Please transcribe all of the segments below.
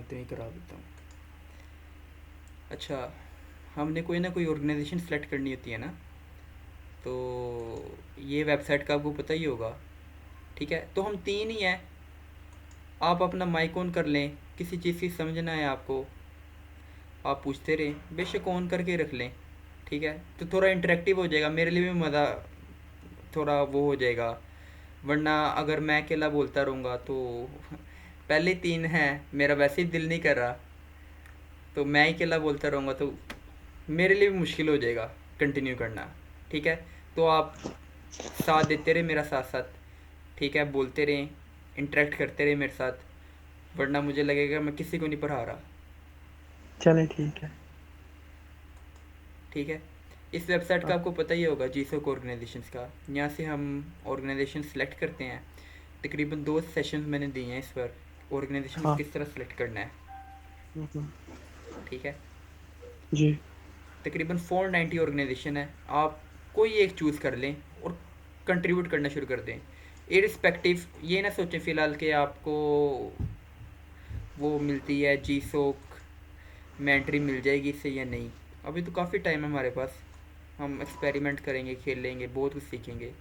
तुम्हें करा देता हूँ। अच्छा, हमने कोई ना कोई ऑर्गेनाइजेशन सेलेक्ट करनी होती है ना, तो ये वेबसाइट का आपको पता ही होगा। ठीक है, तो हम तीन ही हैं। आप अपना माइक ऑन कर लें, किसी चीज़ की समझना है आपको, आप पूछते रहें, बेशक ऑन करके रख लें। ठीक है, तो थोड़ा इंटरेक्टिव हो जाएगा, मेरे लिए भी मज़ा थोड़ा वो हो जाएगा। वरना अगर मैं अकेला बोलता रहूँगा तो पहले तीन हैं, मेरा वैसे ही दिल नहीं कर रहा, तो मैं ही अकेला बोलता रहूँगा तो मेरे लिए भी मुश्किल हो जाएगा कंटिन्यू करना। ठीक है, तो आप साथ देते रहे मेरा साथ साथ। ठीक है, बोलते रहें, इंटरेक्ट करते रहे मेरे साथ, वरना मुझे लगेगा मैं किसी को नहीं पढ़ा रहा। चले ठीक है। ठीक है, इस वेबसाइट का हाँ। आपको पता ही होगा, जीसोक ऑर्गेनाइजेशंस का। यहाँ से हम ऑर्गेनाइजेशन सेलेक्ट करते हैं। तकरीबन 2 सेशन मैंने दिए हैं इस पर, ऑर्गेनाइजेशन को हाँ। किस तरह सेलेक्ट करना है। हम्म। ठीक है, जी। तकरीबन 490 ऑर्गेनाइजेशन है। आप कोई एक चूज़ कर लें और कंट्रीब्यूट करना शुरू कर दें। इरिस्पेक्टिव ये ना सोचें फ़िलहाल कि आपको वो मिलती है जी सोक में एंट्री मिल जाएगी इससे या नहीं। अभी तो काफ़ी टाइम है हमारे पास, हम एक्सपेरिमेंट करेंगे, खेल लेंगे, बहुत कुछ सीखेंगे।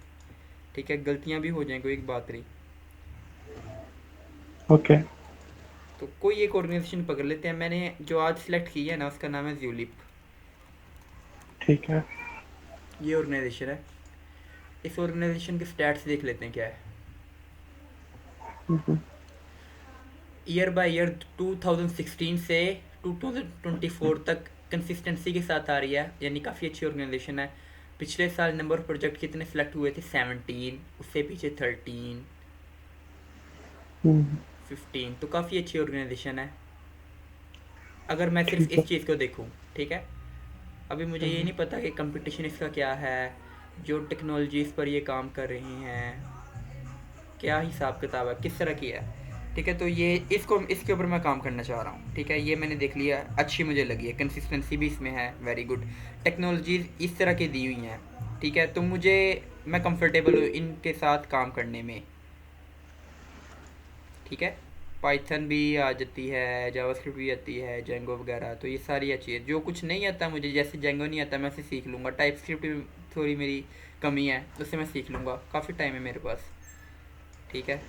ठीक है, गलतियाँ भी हो जाएंगी, कोई एक बात रही। ओके। तो कोई एक ऑर्गेनाइजेशन पकड़ लेते हैं। मैंने जो आज सिलेक्ट की है ना, उसका नाम है ज्यूलिप। ठीक है। ये ऑर्गेनाइजेशन है। इस ऑर्गेनाइजेशन के स्टैट्स देख लेते हैं क्या है। हम्म। ईयर बाय ईयर 2016 से 2024 तक कंसिस्टेंसी के साथ आ रही है, यानी काफ़ी अच्छी ऑर्गेनाइजेशन है। पिछले साल नंबर ऑफ प्रोजेक्ट कितने सेलेक्ट हुए थे, 17, उससे पीछे 13, हम्म। 15, तो काफ़ी अच्छी ऑर्गेनाइजेशन है अगर मैं सिर्फ ठीक है। इस चीज़ को देखूँ। ठीक है, अभी मुझे ये नहीं पता कि कंपटीशन इसका क्या है, जो टेक्नोलॉजीज़ पर ये काम कर रही हैं, क्या हिसाब किताब है, किस तरह की है। ठीक है, तो ये इसको इसके ऊपर मैं काम करना चाह रहा हूँ। ठीक है, ये मैंने देख लिया, अच्छी मुझे लगी है, कंसिस्टेंसी भी इसमें है, वेरी गुड। टेक्नोलॉजीज़ इस तरह की दी हुई हैं। ठीक है, तो मुझे मैं कंफर्टेबल हूँ इनके साथ काम करने में। ठीक है, पाइथन भी आ जाती है, जावास्क्रिप्ट भी आती है, जेंगो वगैरह, तो ये सारी अच्छी है। जो कुछ नहीं आता मुझे, जैसे जेंगो नहीं आता, मैं उसे सीख लूँगा। टाइप स्क्रिप्ट भी थोड़ी मेरी कमी है, उससे मैं सीख लूँगा, काफ़ी टाइम है मेरे पास। ठीक है,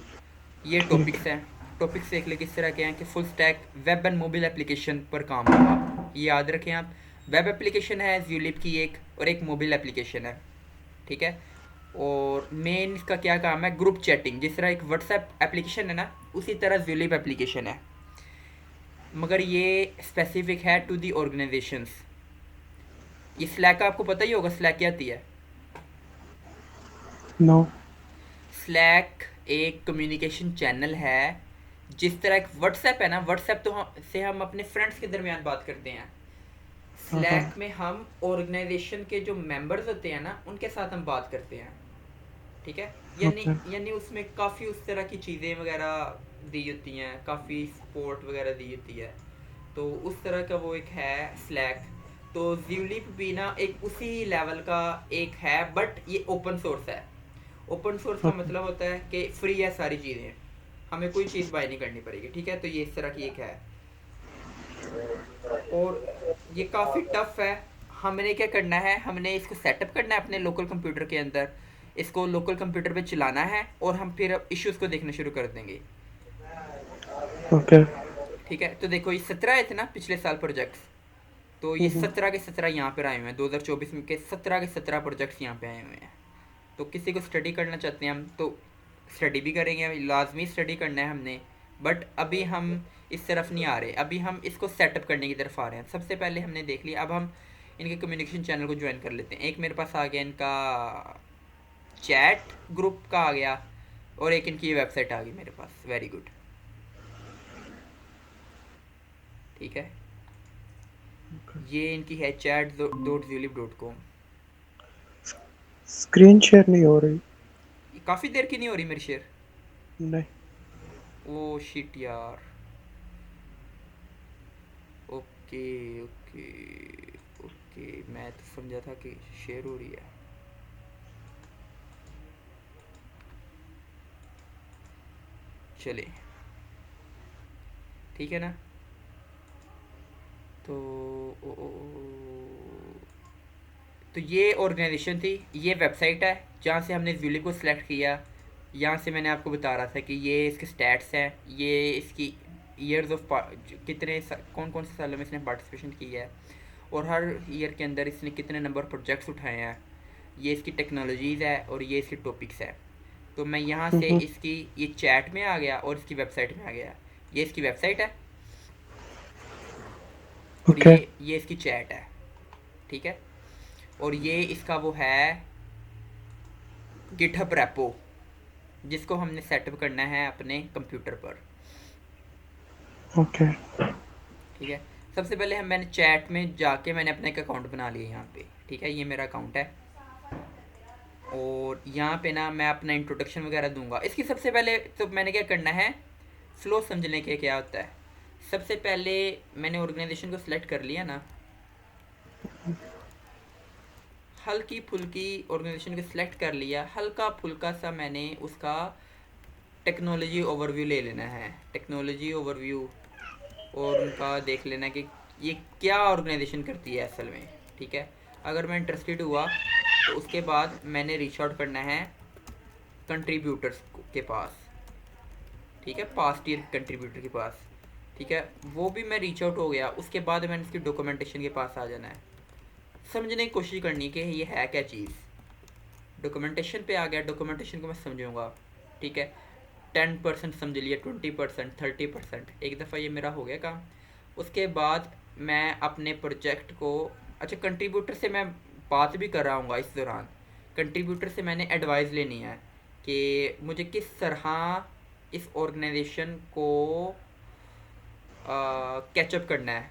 ये ठीक टॉपिक्स है। हैं। टॉपिक्स देख ले किस तरह के हैं कि full stack web and mobile application पर काम होगा, ये याद रखें आप। वेब एप्लीकेशन है ज्यूलिप की एक, और एक मोबाइल एप्लीकेशन है। ठीक है, और मेन इसका क्या काम है, ग्रुप चैटिंग। जिस तरह एक व्हाट्सएप एप्लीकेशन है ना, उसी तरह ज्यूलिप एप्लीकेशन है, मगर ये स्पेसिफिक है टू दी ऑर्गेनाइजेशंस। ये स्लैक का आपको पता ही होगा, स्लैक क्या आती है। नो। स्लैक एक कम्युनिकेशन चैनल है। जिस तरह एक व्हाट्सएप है ना, व्हाट्सएप तो से हम अपने फ्रेंड्स के दरमियान बात करते हैं। हाँ हाँ। स्लैक में हम ऑर्गेनाइजेशन के जो मेंबर्स होते हैं ना, उनके साथ हम बात करते हैं। ठीक है, यानी ओके। यानी उसमें काफ़ी उस तरह की चीज़ें वगैरह दी होती हैं, काफ़ी सपोर्ट वगैरह दी होती है। तो उस तरह का वो एक है स्लैक। तो ज्यूलिप भी ना एक उसी लेवल का एक है, बट ये ओपन सोर्स है। ओपन सोर्स का ओके। मतलब होता है कि फ्री है सारी चीज़ें, हमें कोई चीज़ बाय नहीं करनी पड़ेगी। ठीक है, तो ये इस तरह की एक है, और ये काफ़ी टफ है। हमने क्या करना है, हमने इसको सेटअप करना है अपने लोकल कंप्यूटर के अंदर, इसको लोकल कंप्यूटर पे चलाना है, और हम फिर इश्यूज़ को देखना शुरू कर देंगे। ओके। ठीक है, तो देखो ये 17 आए थे ना पिछले साल प्रोजेक्ट्स, तो ये 17 के 17 यहाँ पर आए हुए हैं। 2024 में के 17 के 17 प्रोजेक्ट्स यहाँ पे आए हुए हैं। तो किसी को स्टडी करना चाहते हैं हम, तो स्टडी भी करेंगे, लाजमी स्टडी करना है हमने। बट अभी हम इस तरफ नहीं आ रहे, अभी हम इसको सेटअप करने की तरफ आ रहे हैं। सबसे पहले हमने देख लिया, अब हम इनके कम्युनिकेशन चैनल को ज्वाइन कर लेते हैं। एक मेरे पास आ गया इनका चैट ग्रुप का आ गया, और एक इनकी वेबसाइट आ गई मेरे पास, वेरी गुड। ठीक है, ये इनकी है chat.zulip.com। स्क्रीन शेयर नहीं हो रही। काफ़ी देर की नहीं हो रही मेरी शेयर। नहीं। ओ शिट यार। ओके ओके ओके, मैं तो समझा था कि शेयर हो रही है। चले, ठीक है ना। तो तो ये ऑर्गेनाइजेशन थी, ये वेबसाइट है जहाँ से हमने जूली को सिलेक्ट किया। यहाँ से मैंने आपको बता रहा था कि ये इसके स्टैट्स हैं, ये इसकी ईयर्स ऑफ कितने कौन कौन से सालों में इसने पार्टिसिपेशन किया है, और हर ईयर के अंदर इसने कितने नंबर प्रोजेक्ट्स उठाए हैं। ये इसकी टेक्नोलॉजीज़ है और ये इसकी टॉपिक्स है। तो मैं यहाँ से इसकी ये चैट में आ गया और इसकी वेबसाइट में आ गया। ये इसकी वेबसाइट है और ओके ये इसकी चैट है, ठीक है। और ये इसका वो है गिटहब रेपो, जिसको हमने सेटअप करना है अपने कंप्यूटर पर, ओके ठीक है। सबसे पहले मैंने चैट में जाके मैंने अपना एक अकाउंट बना लिया यहाँ पे, ठीक है। ये मेरा अकाउंट है और यहाँ पे ना मैं अपना इंट्रोडक्शन वगैरह दूंगा। इसकी सबसे पहले तो मैंने क्या करना है, फ्लो समझने के क्या होता है। सबसे पहले मैंने ऑर्गेनाइजेशन को सिलेक्ट कर लिया ना, हल्की फुल्की ऑर्गेनाइजेशन को सिलेक्ट कर लिया, हल्का फुल्का सा मैंने उसका टेक्नोलॉजी ओवरव्यू ले लेना है, टेक्नोलॉजी ओवरव्यू, और उनका देख लेना कि ये क्या ऑर्गेनाइजेशन करती है असल में, ठीक है। अगर मैं इंटरेस्टेड हुआ तो उसके बाद मैंने रीच आउट करना है कंट्रीब्यूटर्स के पास, ठीक है, पास्ट ईयर कंट्रीब्यूटर के पास, ठीक है। वो भी मैं रीच आउट हो गया, उसके बाद मैंने इसकी डॉक्यूमेंटेशन के पास आ जाना है, समझने की कोशिश करनी कि ये है क्या चीज़। डॉक्यूमेंटेशन पे आ गया, डॉक्यूमेंटेशन को मैं समझूंगा, ठीक है। 10% समझ लिया, 20%, 30%, एक दफ़ा ये मेरा हो गया काम। उसके बाद मैं अपने प्रोजेक्ट को, अच्छा कंट्रीब्यूटर से मैं बात भी कर रहा हूँ इस दौरान, कंट्रीब्यूटर से मैंने एडवाइस लेनी है कि मुझे किस तरह इस ऑर्गेनाइजेशन को कैचअप करना है,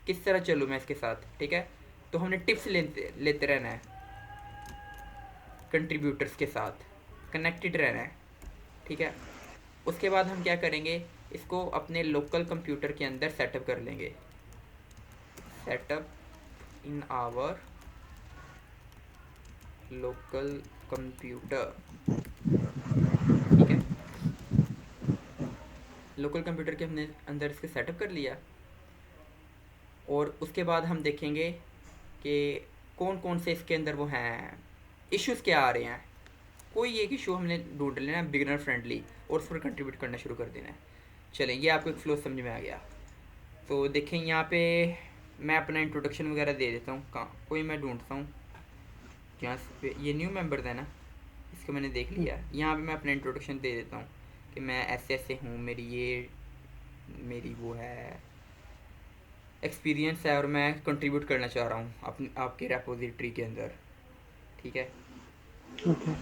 किस तरह चलूँ मैं इसके साथ, ठीक है। तो हमने टिप्स लेते लेते रहना है, कंट्रीब्यूटर्स के साथ कनेक्टेड रहना है, ठीक है। उसके बाद हम क्या करेंगे, इसको अपने लोकल कंप्यूटर के अंदर सेटअप कर लेंगे, setup in our local computer, ठीक है। लोकल कंप्यूटर के हमने अंदर इसके सेटअप कर लिया और उसके बाद हम देखेंगे कि कौन कौन से इसके अंदर वो हैं, इश्यूज़ क्या आ रहे हैं। कोई एक इशू हमने ढूंढ लेना है बिगनर फ्रेंडली और उस पर कंट्रीब्यूट करना शुरू कर देना है। चलें, ये आपको एक फ्लो समझ में आ गया। तो देखें यहाँ पे मैं अपना इंट्रोडक्शन वगैरह दे देता हूँ, कहाँ कोई मैं ढूंढता हूँ जहाँ पे ये न्यू मेंबर है ना, इसको मैंने देख लिया। यहाँ पे मैं अपना इंट्रोडक्शन दे देता हूँ कि मैं ऐसे ऐसे हूँ, मेरी वो है एक्सपीरियंस है और मैं कंट्रीब्यूट करना चाह रहा हूँ अपनी आपके रेपोजिटरी के अंदर, ठीक है। ओके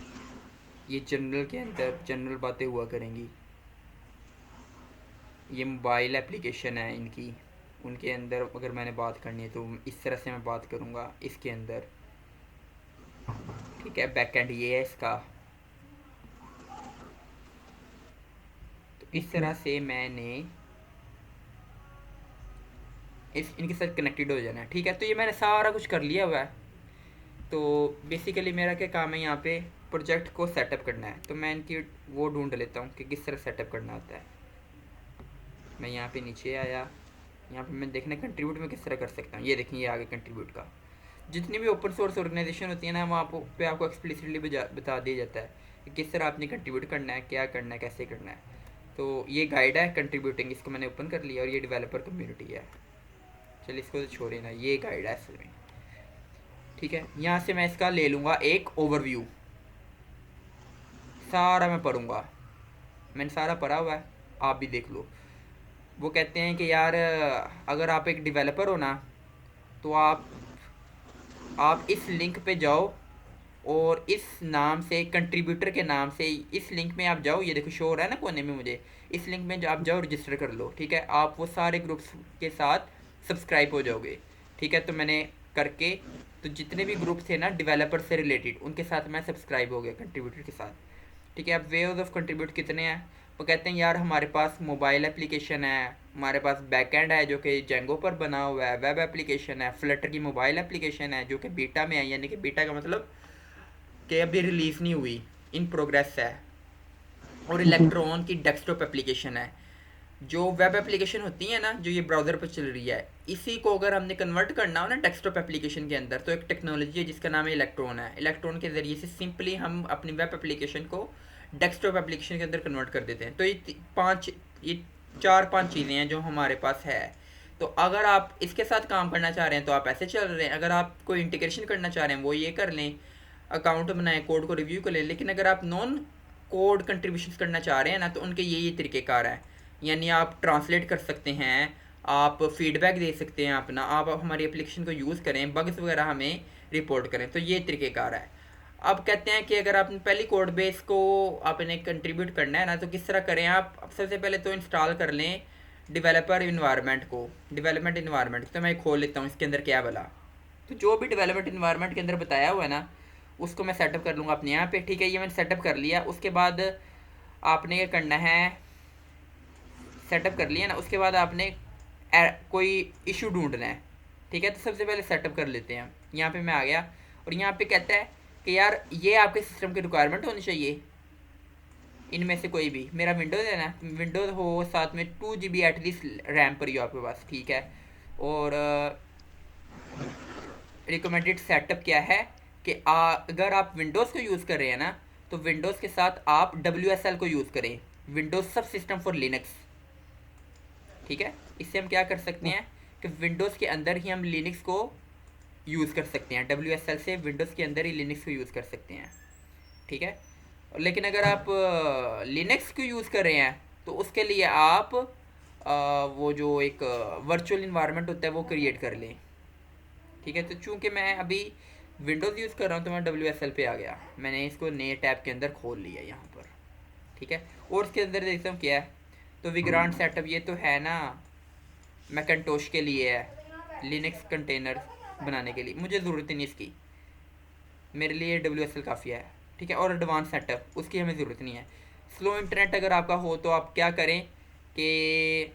ये जनरल के अंदर जनरल बातें हुआ करेंगी। ये मोबाइल एप्लीकेशन है इनकी, उनके अंदर अगर मैंने बात करनी है तो इस तरह से मैं बात करूँगा इसके अंदर, ठीक है। बैक एंड ये है इसका, तो इस तरह से मैंने इनके साथ कनेक्टेड हो जाना है, ठीक है। तो ये मैंने सारा कुछ कर लिया हुआ है। तो बेसिकली मेरा क्या काम है, यहाँ पे प्रोजेक्ट को सेटअप करना है। तो मैं इनकी वो ढूंढ लेता हूँ कि किस तरह सेटअप करना होता है। मैं यहाँ पे नीचे आया, यहाँ पे मैं देखना कंट्रीब्यूट में किस तरह कर सकता हूँ। ये देखें, ये आगे कंट्रीब्यूट का, जितनी भी ओपन सोर्स ऑर्गेनाइजेशन होती है ना, वहाँ पे आपको एक्सप्लिसिटली बता दिया जाता है कि किस तरह आपने कंट्रीब्यूट करना है, क्या करना है, कैसे करना है। तो ये गाइड है कंट्रीब्यूटिंग, इसको मैंने ओपन कर लिया, और ये डेवलपर कम्युनिटी है। चलिए इसको तो छोड़े ना, ये गाइड है असल में, ठीक है। यहाँ से मैं इसका ले लूँगा एक ओवरव्यू, सारा मैं पढ़ूँगा, मैंने सारा पढ़ा हुआ है, आप भी देख लो। वो कहते हैं कि यार अगर आप एक डेवलपर हो ना, तो आप इस लिंक पे जाओ और इस नाम से, कंट्रीब्यूटर के नाम से इस लिंक में आप जाओ। ये देखो शो हो रहा है ना कोने में मुझे, इस लिंक में आप जाओ, रजिस्टर कर लो, ठीक है। आप वो सारे ग्रुप्स के साथ सब्सक्राइब हो जाओगे, ठीक है। तो मैंने करके, तो जितने भी ग्रुप थे ना डेवलपर से रिलेटेड, उनके साथ मैं सब्सक्राइब हो गया कंट्रीब्यूटर के साथ, ठीक है। अब वेज ऑफ कंट्रीब्यूट कितने हैं, वो कहते हैं यार हमारे पास मोबाइल एप्लीकेशन है, हमारे पास बैकएंड है जो कि जेंगो पर बना हुआ है, वेब एप्लीकेशन है, फ्लटर की मोबाइल एप्लीकेशन है जो कि बीटा में है, यानी कि बीटा का मतलब कि अभी रिलीज़ नहीं हुई, इन प्रोग्रेस है, और इलेक्ट्रॉन की डेस्कटॉप एप्लीकेशन है। जो वेब एप्लीकेशन होती है ना, जो ये ब्राउज़र पर चल रही है, इसी को अगर हमने कन्वर्ट करना हो ना डेस्कटॉप एप्लीकेशन के अंदर, तो एक टेक्नोलॉजी है जिसका नाम है इलेक्ट्रॉन है। इलेक्ट्रॉन के ज़रिए से सिंपली हम अपनी वेब एप्लीकेशन को डेस्कटॉप एप्लीकेशन के अंदर कन्वर्ट कर देते हैं। तो ये चार पांच चीज़ें हैं जो हमारे पास है। तो अगर आप इसके साथ काम करना चाह रहे हैं तो आप ऐसे चल रहे हैं, अगर आप कोई इंटीग्रेशन करना चाह रहे हैं वो ये कर लें, अकाउंट बनाएं, कोड को रिव्यू कर लें। लेकिन अगर आप नॉन कोड कंट्रीब्यूशन करना चाह रहे हैं ना, तो उनके ये तरीक़ेकार हैं। यानी आप ट्रांसलेट कर सकते हैं, आप फीडबैक दे सकते हैं अपना, आप हमारी एप्लीकेशन को यूज़ करें, बग्स वगैरह हमें रिपोर्ट करें। तो ये तरीक़ेकार है। अब कहते हैं कि अगर आपने पहली कोड बेस को आपने कंट्रीब्यूट करना है ना, तो किस तरह करें आप? सबसे पहले तो इंस्टॉल कर लें डेवलपर इन्वायरमेंट को, डेवलपमेंट इन्वायरमेंट। तो मैं खोल लेता हूँ इसके अंदर क्या भला। तो जो भी डेवलपमेंट इन्वायरमेंट के अंदर बताया हुआ है ना, उसको मैं सेटअप कर लूँगा अपने यहाँ पे। ठीक है, ये मैंने सेटअप कर लिया। उसके बाद आपने ये करना है, सेटअप कर लिया ना, उसके बाद आपने कोई इशू ढूंढना है। ठीक है, तो सबसे पहले सेटअप कर लेते हैं। यहाँ पे मैं आ गया और यहाँ पे कहता है कि यार ये आपके सिस्टम की रिक्वायरमेंट होनी चाहिए, इनमें से कोई भी। मेरा विंडोज़ है ना, विंडोज़ हो, साथ में 2 GB एटलीस्ट रैम पर ही हो आपके पास। ठीक है, और रिकमेंडेड सेटअप क्या है कि अगर आप विंडोज़ को यूज़ कर रहे हैं ना, तो विंडोज़ के साथ आप WSL को यूज़ करें, विंडोज़ सब सिस्टम फॉर लिनक्स। ठीक है, इससे हम क्या कर सकते हैं कि विंडोज़ के अंदर ही हम लिनक्स को यूज़ कर सकते हैं। WSL से विंडोज़ के अंदर ही लिनक्स को यूज़ कर सकते हैं। ठीक है, लेकिन अगर आप लिनक्स को यूज़ कर रहे हैं तो उसके लिए आप वो जो एक वर्चुअल इन्वायरमेंट होता है वो क्रिएट कर लें। ठीक है, तो चूंकि मैं अभी विंडोज़ यूज़ कर रहा हूँ तो मैं WSL पे आ गया, मैंने इसको नए टैब के अंदर खोल लिया यहाँ पर। ठीक है, और इसके अंदर देखता हूँ क्या है। तो विग्रांड सेटअप ये तो है ना, मैकिंटोश के लिए है, लिनक्स कंटेनर बनाने के लिए मुझे ज़रूरत ही नहीं इसकी, मेरे लिए WSL काफ़ी है। ठीक है, और एडवांस सेटअप उसकी हमें ज़रूरत नहीं है। स्लो इंटरनेट अगर आपका हो तो आप क्या करें कि,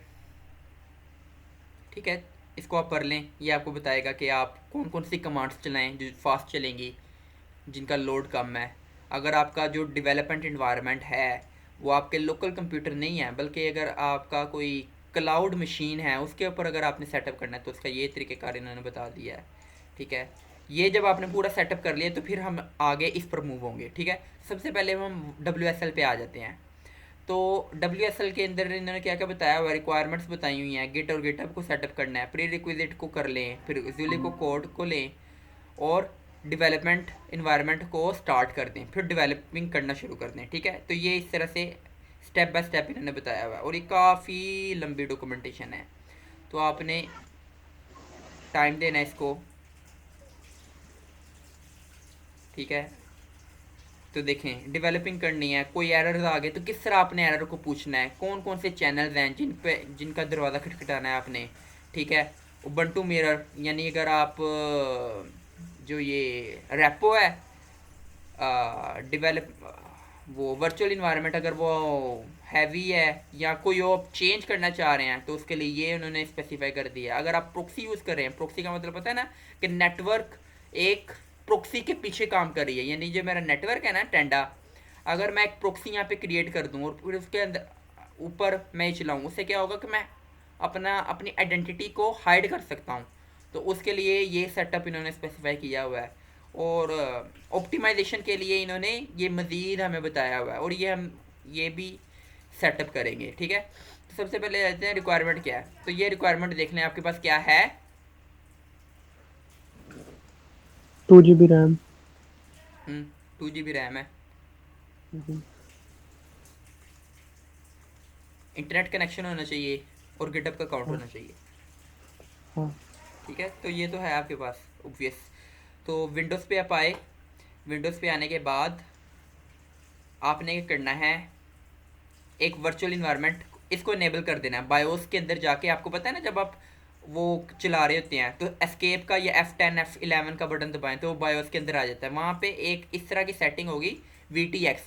ठीक है, इसको आप कर लें। ये आपको बताएगा कि आप कौन कौन सी कमांड्स चलाएं जो फास्ट चलेंगी, जिनका लोड कम है। अगर आपका जो डेवलपमेंट इन्वायरमेंट है वो आपके लोकल कंप्यूटर नहीं है, बल्कि अगर आपका कोई क्लाउड मशीन है उसके ऊपर अगर आपने सेटअप करना है, तो उसका ये तरीक़ेकार इन्होंने बता दिया है। ठीक है, ये जब आपने पूरा सेटअप कर लिया तो फिर हम आगे इस पर मूव होंगे। ठीक है, सबसे पहले हम WSL पे आ जाते हैं। तो WSL के अंदर इन्होंने क्या क्या बताया हुआ, रिक्वायरमेंट्स बताई हुई हैं। गिट और गिटहब को सेटअप करना है, प्री रिक्विजिट को कर लें, फिर विजुअली को कोड को लें और डेवलपमेंट इन्वायरमेंट को स्टार्ट कर दें, फिर डेवलपिंग करना शुरू कर दें। ठीक है, तो ये इस तरह से स्टेप बाय स्टेप इन्होंने बताया हुआ है और ये काफ़ी लंबी डॉक्यूमेंटेशन है, तो आपने टाइम देना है इसको। ठीक है, तो देखें डेवलपिंग करनी है, कोई एरर आ गए तो किस तरह आपने एरर को पूछना है, कौन कौन से चैनल्स हैं जिनका दरवाज़ा खटखटाना है आपने। ठीक है, उबंटू मिरर, यानी अगर आप जो ये रेपो है डेवलप वो वर्चुअल इन्वायरमेंट अगर वो हैवी है या कोई और चेंज करना चाह रहे हैं तो उसके लिए ये उन्होंने स्पेसिफाई कर दिया है। अगर आप प्रोक्सी यूज़ कर रहे हैं, प्रोक्सी का मतलब पता है ना कि नेटवर्क एक प्रोक्सी के पीछे काम कर रही है। यानी जो मेरा नेटवर्क है ना टेंडा, अगर मैं एक प्रोक्सी यहाँ पे क्रिएट कर दूँ और फिर उसके अंदर ऊपर मैं चलाऊँ, उससे क्या होगा कि मैं अपनी आइडेंटिटी को हाइड कर सकता हूँ। तो उसके लिए ये सेटअप इन्होंने स्पेसिफाई किया हुआ है और ऑप्टिमाइजेशन के लिए इन्होंने ये मज़ीद हमें बताया हुआ है और ये भी सेटअप करेंगे। ठीक है, तो सबसे पहले जाते हैं रिक्वायरमेंट क्या है। तो ये रिक्वायरमेंट देख लें आपके पास क्या है। 2 GB रैम। 2 GB रैम है, इंटरनेट कनेक्शन होना चाहिए और गिटहब का अकाउंट हाँ होना चाहिए। हाँ। ठीक है, तो ये तो है आपके पास ऑब्वियस। तो विंडोज़ पे आप आए, विंडोज़ पे आने के बाद आपने क्या करना है, एक वर्चुअल इन्वायरमेंट इसको इनेबल कर देना है। बायोस के अंदर जाके आपको पता है ना, जब आप वो चला रहे होते हैं तो एस्केप का या F10 F11 का बटन दबाएं तो वो बायोस के अंदर आ जाता है। वहाँ पे एक इस तरह की सेटिंग होगी VTX,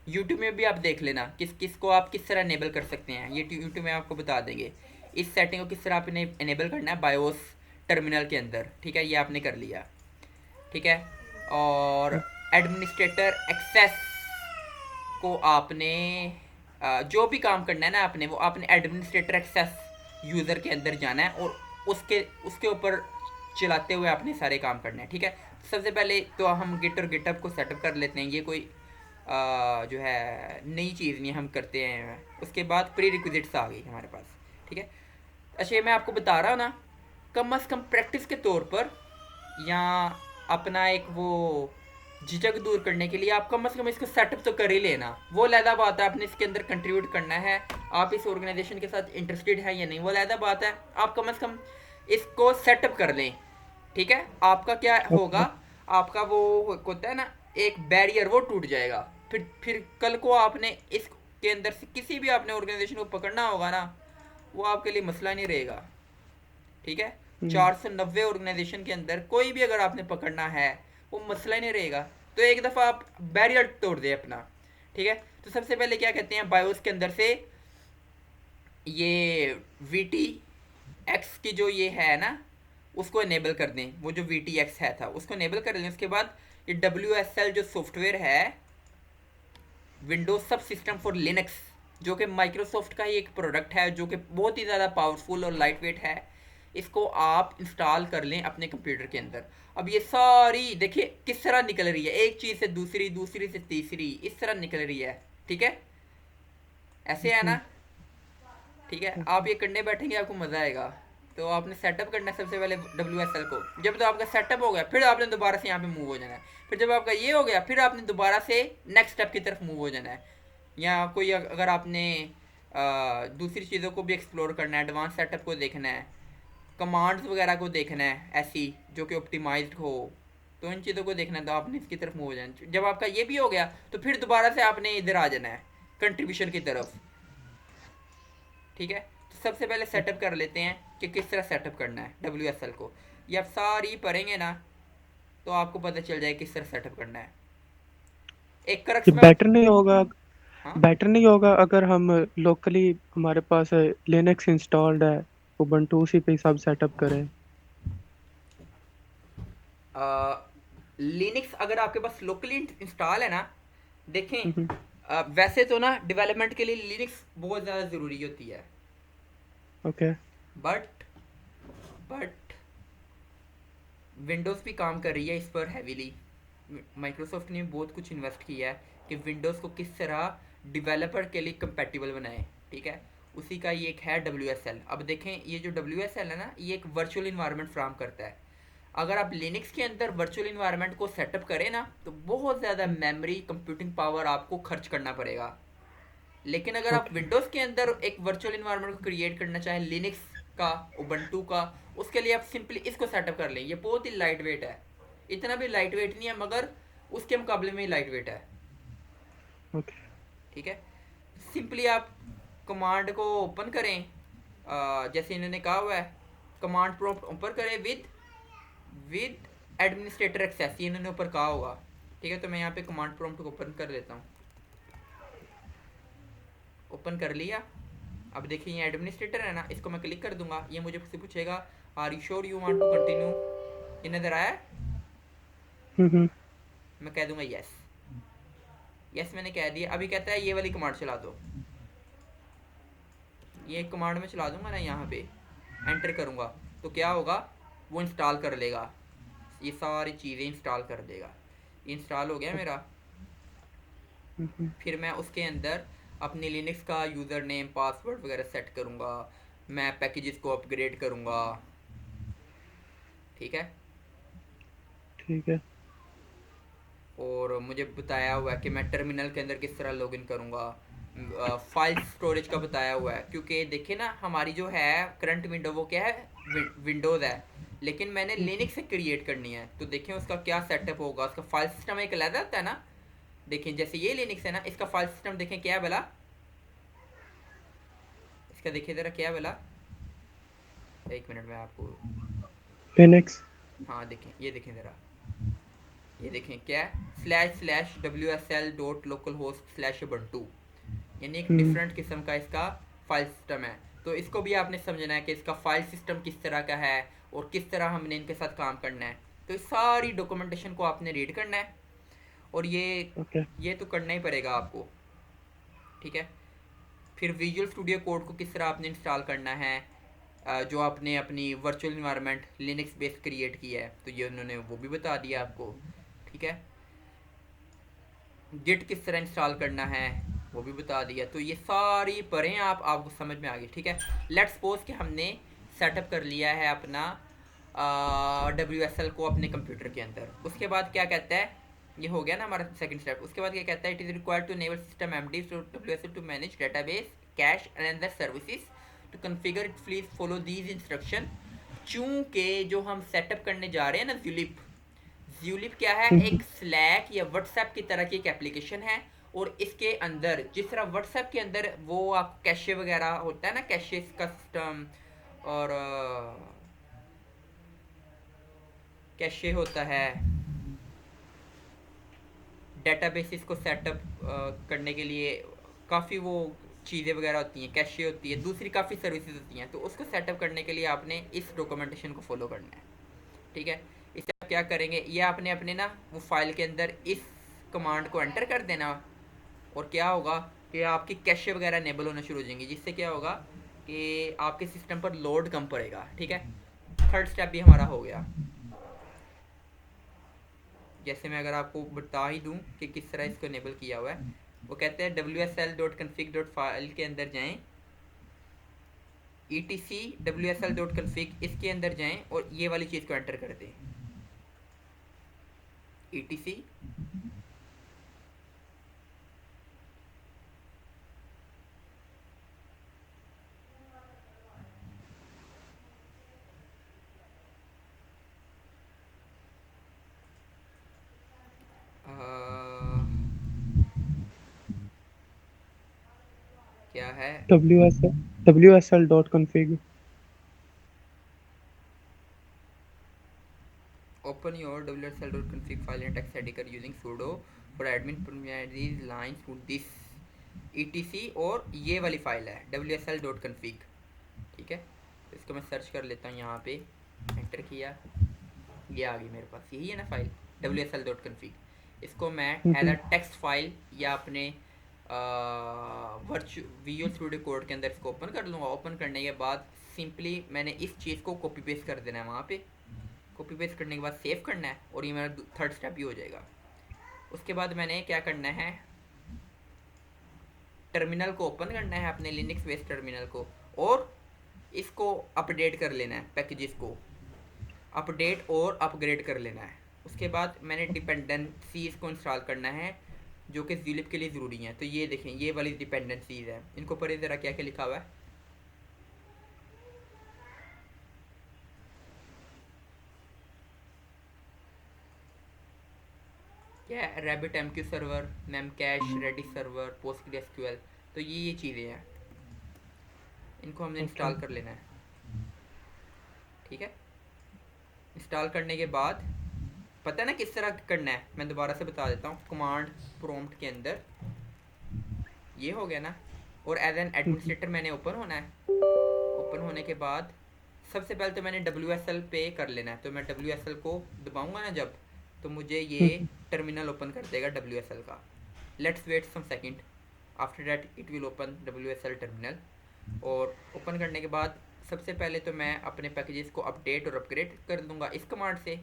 यूट्यूब में भी आप देख लेना किस को आप किस तरह इनेबल कर सकते हैं, ये यूट्यूब में आपको बता देंगे इस सेटिंग को किस तरह आपने इनेबल करना है बायोस टर्मिनल के अंदर। ठीक है, ये आपने कर लिया। ठीक है, और एडमिनिस्ट्रेटर एक्सेस को आपने जो भी काम करना है ना आपने, वो आपने एडमिनिस्ट्रेटर एक्सेस यूज़र के अंदर जाना है और उसके उसके ऊपर चलाते हुए आपने सारे काम करने हैं, ठीक है। सबसे पहले तो हम गिट और गिटअप को सेटअप कर लेते हैं, ये कोई जो है नई चीज़ नहीं, हम करते हैं। उसके बाद प्री रिक्विजिट्स आ गई हमारे पास, ठीक है। अच्छा, ये मैं आपको बता रहा हूँ ना, कम अज़ कम प्रैक्टिस के तौर पर या अपना एक वो झिझक दूर करने के लिए आप कम से कम इसको सेटअप तो कर ही लेना। वो अलहदा बात है, आपने इसके अंदर कंट्रीब्यूट करना है, आप इस ऑर्गेनाइजेशन के साथ इंटरेस्टेड है या नहीं, वो अलहदा बात है। आप कम से कम इसको सेटअप कर लें, ठीक है। आपका क्या ओके। होगा, आपका वो होता है ना एक बैरियर, वो टूट जाएगा। फिर कल को आपने इसके अंदर से किसी भी आपने ऑर्गेनाइजेशन को पकड़ना होगा ना, वो आपके लिए मसला नहीं रहेगा, ठीक है। हम्म। 490 ऑर्गेनाइजेशन के अंदर कोई भी अगर आपने पकड़ना है, वो मसला ही नहीं रहेगा। तो एक दफ़ा आप बैरियर तोड़ दें अपना, ठीक है। तो सबसे पहले क्या कहते हैं, बायोस के अंदर से ये वी टी एक्स की जो ये है ना, उसको इनेबल कर दें। वो जो वी टी एक्स है था उसको इनेबल कर लें। उसके बाद ये डब्ल्यू एस एल जो सॉफ्टवेयर है, विंडोज सब सिस्टम फॉर लिनक्स, जो कि माइक्रोसॉफ्ट का ही एक प्रोडक्ट है, जो कि बहुत ही ज़्यादा पावरफुल और लाइट वेट है, इसको आप इंस्टॉल कर लें अपने कंप्यूटर के अंदर। अब ये सारी देखिए किस तरह निकल रही है, एक चीज़ से दूसरी, दूसरी से तीसरी, इस तरह निकल रही है, ठीक है। ऐसे है ओके। ना, ठीक है। ओके। आप ये करने बैठेंगे आपको मज़ा आएगा। तो आपने सेटअप करना है सबसे पहले डब्ल्यू एस एल को। जब तो आपका सेटअप हो गया, फिर आपने दोबारा से यहाँ पे मूव हो जाना है। फिर जब आपका ये हो गया, फिर आपने दोबारा से नेक्स्ट स्टेप की तरफ मूव हो जाना है। या कोई अगर आपने दूसरी चीज़ों को भी एक्सप्लोर करना है, एडवांस सेटअप को देखना है, कमांड्स वगैरह को देखना है ऐसी जो कि ऑप्टिमाइज्ड हो, तो इन चीज़ों को देखना है, तो आपने इसकी तरफ मूव हो जाना है। जब आपका ये भी हो गया, तो फिर दोबारा से आपने इधर आ जाना है कंट्रीब्यूशन की तरफ, ठीक है। तो सबसे पहले सेटअप कर लेते हैं कि किस तरह सेटअप करना है डब्ल्यू एस एल को। ये आप सारी पढ़ेंगे ना, तो आपको पता चल जाए किस तरह सेटअप करना है। एक ये करक्स में बेटर नहीं होगा? हाँ, बेटर नहीं होगा अगर हम लोकली हमारे पास लिनक्स इंस्टॉल्ड है, उबंटू उसी पे सब सेटअप करें? लिनक्स अगर आपके पास लोकली इंस्टॉल है ना, देखें, हम्म। वैसे तो ना डेवलपमेंट के लिए लिनक्स बहुत ज़्यादा ज़रूरी होती है, ओके। बट बट विंडोज़ भी काम कर रही है इस पर हैवीली। माइक्रोसॉफ्ट ने बहुत कुछ इन्वेस्ट किया है कि विंडोज़ को किस तरह डेवलपर के लिए कंपैटिबल बनाए, ठीक है। उसी का ये एक है डब्ल्यू एस एल। अब देखें, ये जो डब्ल्यू एस एल है ना, ये एक वर्चुअल इन्वायरमेंट फ्राहम करता है। अगर आप लिनक्स के अंदर वर्चुअल इन्वायरमेंट को सेटअप करें ना, तो बहुत ज़्यादा मेमोरी कंप्यूटिंग पावर आपको खर्च करना पड़ेगा। लेकिन अगर आप ओके। विंडोज़ के अंदर एक वर्चुअल इन्वायरमेंट को क्रिएट करना चाहें, लिनक्स का, उबंटू का, उसके लिए आप सिंपली इसको सेटअप कर लें। ये बहुत ही लाइट वेट है, इतना भी लाइट वेट नहीं है, मगर उसके मुकाबले में ही लाइट वेट है, ओके। ठीक है। सिंपली आप कमांड को ओपन करें, जैसे इन्होंने कहा हुआ है, कमांड प्रॉम्प्ट ओपन करें विद एडमिनिस्ट्रेटर एक्सेस, ये इन्होंने ऊपर कहा होगा, ठीक है। तो मैं यहाँ पे कमांड प्रॉम्प्ट को ओपन कर लेता हूँ। ओपन कर लिया। अब देखिए ये एडमिनिस्ट्रेटर है ना, इसको मैं क्लिक कर दूंगा, ये मुझे पूछेगा are you sure you want to continue, ये नज़र आया है? हम्म। मैं कह दूंगा यस। यस मैंने कह दिया। अभी कहता है ये वाली कमांड चला दो, ये कमांड में चला दूंगा ना, यहाँ पे एंटर करूँगा, तो क्या होगा, वो इंस्टॉल कर लेगा, ये सारी चीज़ें इंस्टॉल कर देगा। इंस्टॉल हो गया मेरा। हम्म। फिर मैं उसके अंदर अपनी लिनक्स का यूज़र नेम पासवर्ड वगैरह सेट करूँगा, मैं पैकेजेस को अपग्रेड करूँगा, ठीक है। ठीक है। और मुझे बताया हुआ है कि मैं टर्मिनल के अंदर किस तरह लॉगिन करूँगा। फाइल स्टोरेज का बताया हुआ है, क्योंकि देखिए ना हमारी जो है करंट विंडो वो क्या है, विंडोज़ है, लेकिन मैंने लिनक्स से क्रिएट करनी है। तो देखें उसका क्या सेटअप होगा। उसका फाइल सिस्टम एक अलग होता है ना, देखें जैसे ये लिनक्स है ना, इसका फाइल सिस्टम देखें क्या है भला, इसका देखिए ज़रा क्या है भला, एक मिनट में आपको, लिनक्स। हाँ देखें, ये देखें ज़रा, ये देखें क्या है, slash W S L dot local host slash ubuntu, यानी एक हम्म। डिफरेंट किस्म का इसका फाइल सिस्टम है। तो इसको भी आपने समझना है कि इसका फाइल सिस्टम किस तरह का है और किस तरह हमने इनके साथ काम करना है। तो इस सारी डॉक्यूमेंटेशन को आपने रीड करना है, और ये ओके। ये तो करना ही पड़ेगा आपको, ठीक है। फिर विजुअल स्टूडियो कोड को किस तरह आपने इंस्टॉल करना है, जो आपने अपनी virtual environment Linux based create किया है, तो ये उन्होंने वो भी बता दिया आपको। ठीक है, गिट किस तरह इंस्टॉल करना है वो भी बता दिया। तो ये सारी पढ़ें आपको समझ में आ गई। ठीक है, लेट्स सपोज कि हमने सेटअप कर लिया है अपना WSL को अपने कंप्यूटर के अंदर। उसके बाद क्या कहता है, ये हो गया ना हमारा सेकंड स्टेप। उसके बाद क्या कहता है, it is required to enable system MD WSL to manage database cache and other services to configure it, please follow these instruction. चूँकि जो हम सेटअप करने जा रहे हैं ना ज़्यूलिप, ज़्यूलिप क्या है, एक स्लैक या व्हाट्सएप की तरह की एक एप्लीकेशन है। और इसके अंदर जिस तरह व्हाट्सएप के अंदर वो आप कैशे वगैरह होता है ना, कैशे कस्टम और कैशे होता है, डेटाबेसिस को सेटअप करने के लिए काफ़ी वो चीज़ें वगैरह होती हैं, कैशे होती है, दूसरी काफ़ी सर्विसेज होती हैं। तो उसको सेटअप करने के लिए आपने इस डॉक्यूमेंटेशन को फॉलो करना है। ठीक है, इससे आप क्या करेंगे, ये आपने अपने ना वो फाइल के अंदर इस कमांड को एंटर कर देना, और क्या होगा कि आपकी कैशे वगैरह इनेबल होना शुरू हो जाएंगी, जिससे क्या होगा कि आपके सिस्टम पर लोड कम पड़ेगा। ठीक है, थर्ड स्टेप भी हमारा हो गया। जैसे मैं अगर आपको बता ही दूं कि किस तरह इसको इनेबल किया हुआ है, वो कहते हैं wsl.config.file के अंदर जाएं, etc wsl.config इसके अंदर जाएं और ये वाली चीज़ को एंटर कर दें, etc क्या है, WSL.config। open your wsl.config file in text editor using sudo for admin permission these lines to this etc, और ये वाली फाइल है wsl.config। ठीक है, तो इसको मैं सर्च कर लेता हूँ, यहाँ पे एंटर किया, ये आ गई मेरे पास, यही है ना फाइल wsl.config। इसको मैं एज अ टेक्स्ट फाइल या अपने विजुअल स्टूडियो कोड के अंदर इसको ओपन कर लूँगा। ओपन करने के बाद सिंपली मैंने इस चीज़ को कॉपी पेस्ट कर देना है वहाँ पे। कॉपी पेस्ट करने के बाद सेव करना है, और ये मेरा थर्ड स्टेप भी हो जाएगा। उसके बाद मैंने क्या करना है, टर्मिनल को ओपन करना है, अपने लिनक्स बेस्ड टर्मिनल को, और इसको अपडेट कर लेना है, पैकेजेस को अपडेट और अपग्रेड कर लेना है। उसके बाद मैंने डिपेंडेंसीज़ को इंस्टॉल करना है जो कि ज़्यूलिप के लिए ज़रूरी हैं। तो ये देखें, ये वाली डिपेंडेंसीज़ हैं, इनको पढ़े ज़रा क्या क्या लिखा हुआ है। क्या है, rabbit MQ server, memcache, Redis server, PostgreSQL। तो ये चीज़ें हैं, इनको हमने इंस्टॉल कर लेना है। ठीक है, इंस्टॉल करने के बाद पता है ना किस तरह करना है, मैं दोबारा से बता देता हूँ। कमांड प्रॉम्प्ट के अंदर ये हो गया ना, और एज एन एडमिनिस्ट्रेटर मैंने ओपन होना है। ओपन होने के बाद सबसे पहले तो मैंने WSL पे कर लेना है। तो मैं WSL को दबाऊंगा ना जब, तो मुझे ये टर्मिनल ओपन कर देगा WSL का। Let's wait some second, after that it will open WSL terminal. और ओपन करने के बाद सबसे पहले तो मैं अपने पैकेजेस को अपडेट और अपग्रेड कर दूंगा इस कमांड से।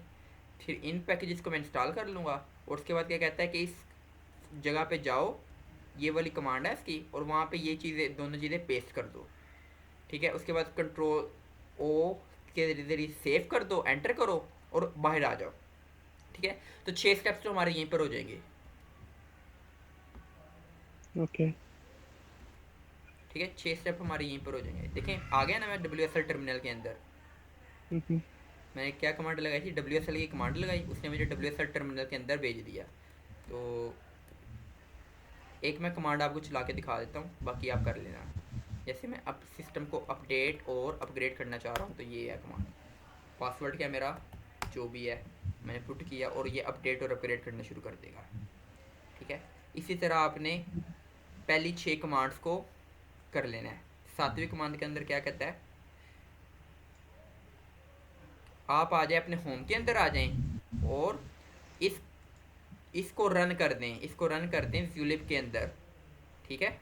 फिर इन पैकेजेस को मैं इंस्टॉल कर लूँगा, और उसके बाद क्या कहता है कि इस जगह पे जाओ, ये वाली कमांड है इसकी, और वहाँ पे ये चीज़ें दोनों चीज़ें पेस्ट कर दो। ठीक है, उसके बाद कंट्रोल ओ के जरिए सेव कर दो, एंटर करो और बाहर आ जाओ। ठीक है, तो 6 स्टेप्स तो हमारे यहीं पर हो जाएंगे। ओके। ठीक है, 6 स्टेप हमारे यहीं पर हो जाएंगे। देखें आ गया ना मैं WSL टर्मिनल के अंदर। मैंने क्या कमांड लगाई थी, WSL की कमांड लगाई, उसने मुझे WSL टर्मिनल के अंदर भेज दिया। तो एक मैं कमांड आपको चला के दिखा देता हूँ, बाकी आप कर लेना। जैसे मैं अब सिस्टम को अपडेट और अपग्रेड करना चाह रहा हूँ, तो ये है कमांड। पासवर्ड क्या मेरा जो भी है मैंने पुट किया, और ये अपडेट और अपग्रेड करना शुरू कर देगा। ठीक है, इसी तरह आपने पहली 6 कमांड्स को कर लेना है। 7वीं कमांड के अंदर क्या कहता है, आप आ जाए अपने होम के अंदर आ जाएं, और इसको रन कर दें, इसको रन कर दें ज़्यूलिप के अंदर। ठीक है,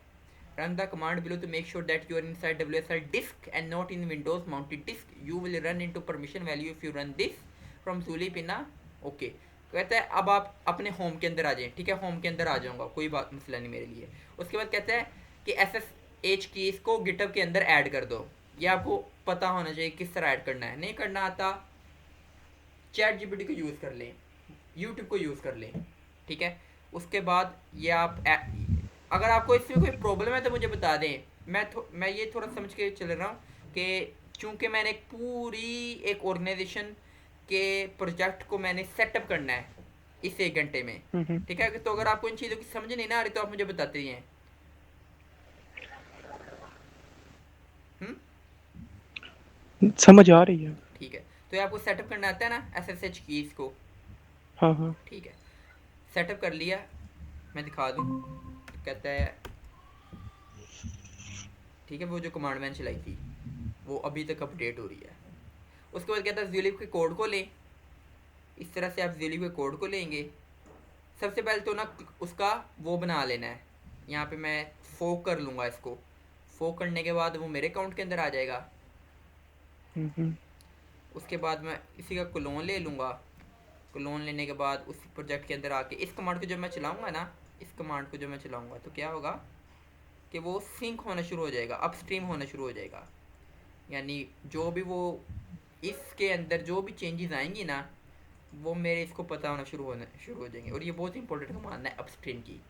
run the command below to make sure that you are inside WSL disk and not in Windows mounted disk. You will run into permission value if you run this from Zulip in a okay. कहता है अब आप अपने home के अंदर आ जाएं, ठीक है, होम के अंदर आ जाऊंगा, कोई बात मसला नहीं मेरे लिए। उसके बाद कहता है कि SSH कीज को गिटहब के अंदर ऐड कर दो। ये आपको पता होना चाहिए किस तरह ऐड करना है, नहीं करना आता चैट जीपीटी को यूज़ कर लें, यूट्यूब को यूज़ कर लें, ठीक है। उसके बाद ये आप अगर आपको इसमें कोई प्रॉब्लम है तो मुझे बता दें। मैं ये थोड़ा समझ के चल रहा हूँ कि चूँकि मैंने एक पूरी एक ऑर्गेनाइजेशन के प्रोजेक्ट को मैंने सेटअप करना है इस 1 घंटे में, ठीक है। तो अगर आपको इन चीज़ों की समझ नहीं ना आ रही तो आप मुझे बताते हैं। समझ आ रही है। ठीक है, तो ये आपको सेटअप करना आता है ना SSH कीज़ को? हाँ हाँ ठीक है, सेटअप कर लिया, मैं दिखा दूँ। कहता है ठीक है, वो जो कमांड मैंने चलाई थी वो अभी तक अपडेट हो रही है। उसके बाद कहता है ज़ुलिप के कोड को लें। इस तरह से आप ज़ुलिप के कोड को लेंगे। सबसे पहले तो ना उसका वो बना लेना है। यहाँ पे मैं फोक कर लूँगा इसको। फोक करने के बाद वो मेरे अकाउंट के अंदर आ जाएगा। उसके बाद मैं इसी का क्लोन ले लूँगा। क्लोन लेने के बाद उस प्रोजेक्ट के अंदर आके इस कमांड को जब मैं चलाऊँगा ना, इस कमांड को जब मैं चलाऊँगा तो क्या होगा कि वो सिंक होना शुरू हो जाएगा, अपस्ट्रीम होना शुरू हो जाएगा। यानी जो भी वो इसके अंदर जो भी चेंजेस आएंगी ना वो मेरे इसको पता होना शुरू हो जाएंगे। और ये बहुत इंपॉर्टेंट कमांड है अपस्ट्रीम की।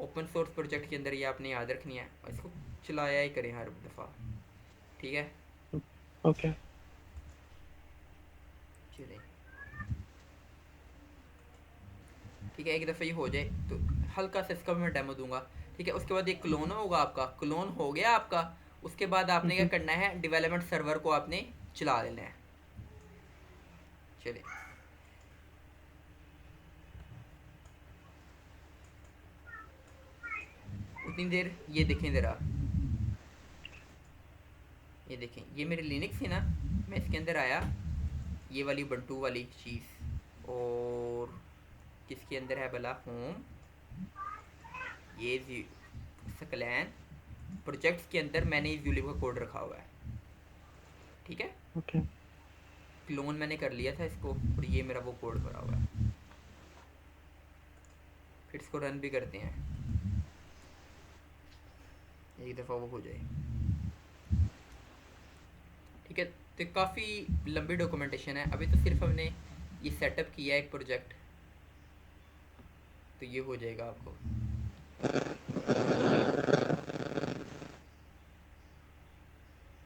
ओपन सोर्स प्रोजेक्ट के अंदर ये आपने याद रखनी है और इसको चलाया ही करें हर दफ़ा, ठीक है। ओके चलिए ठीक है, एक दफ़ा ये हो जाए तो हल्का सा इसका भी मैं डेमो दूंगा, ठीक है। उसके बाद एक क्लोन होगा आपका, क्लोन हो गया आपका। उसके बाद आपने क्या करना है, डेवलपमेंट सर्वर को आपने चला लेना है। चलिए उतनी देर ये देखें ज़रा, ये देखें ये मेरी लिनक्स है ना, मैं इसके अंदर आया, ये वाली बंटू वाली चीज़, और किसके अंदर है भला, होम, ये सकलैन प्रोजेक्ट्स के अंदर मैंने इस ज़ुलिप का कोड रखा हुआ है, ठीक है। ओके क्लोन मैंने कर लिया था इसको और ये मेरा वो कोड भरा हुआ है। फिर इसको रन भी करते हैं, एक दफ़ा वो हो जाए, ठीक है। तो काफ़ी लंबी डॉक्यूमेंटेशन है। अभी तो सिर्फ हमने ये सेटअप किया है एक प्रोजेक्ट, तो ये हो जाएगा आपको।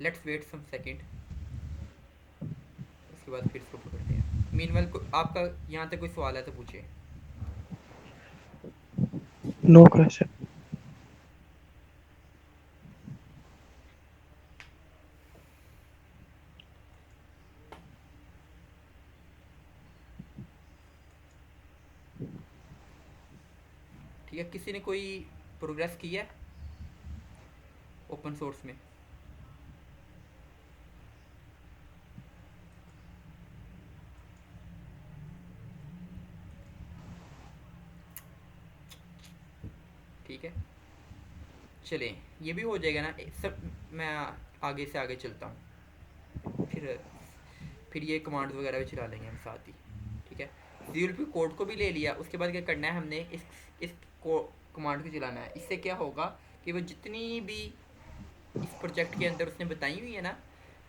लेट्स वेट सम सेकंड, उसके बाद फिर इसको पकड़ते हैं। मीनवाइल को आपका यहाँ तक कोई सवाल है तो पूछिए। No question. ठीक है, किसी ने कोई प्रोग्रेस किया ओपन सोर्स में? ठीक है, चलें ये भी हो जाएगा ना सब। मैं आगे से आगे चलता हूँ, फिर ये कमांड वगैरह भी चला लेंगे हम साथ ही, ठीक है। ज़ुलिप के कोड को भी ले लिया। उसके बाद क्या करना है, हमने इस कमांड को चलाना है। इससे क्या होगा कि वो जितनी भी इस प्रोजेक्ट के अंदर उसने बताई हुई है ना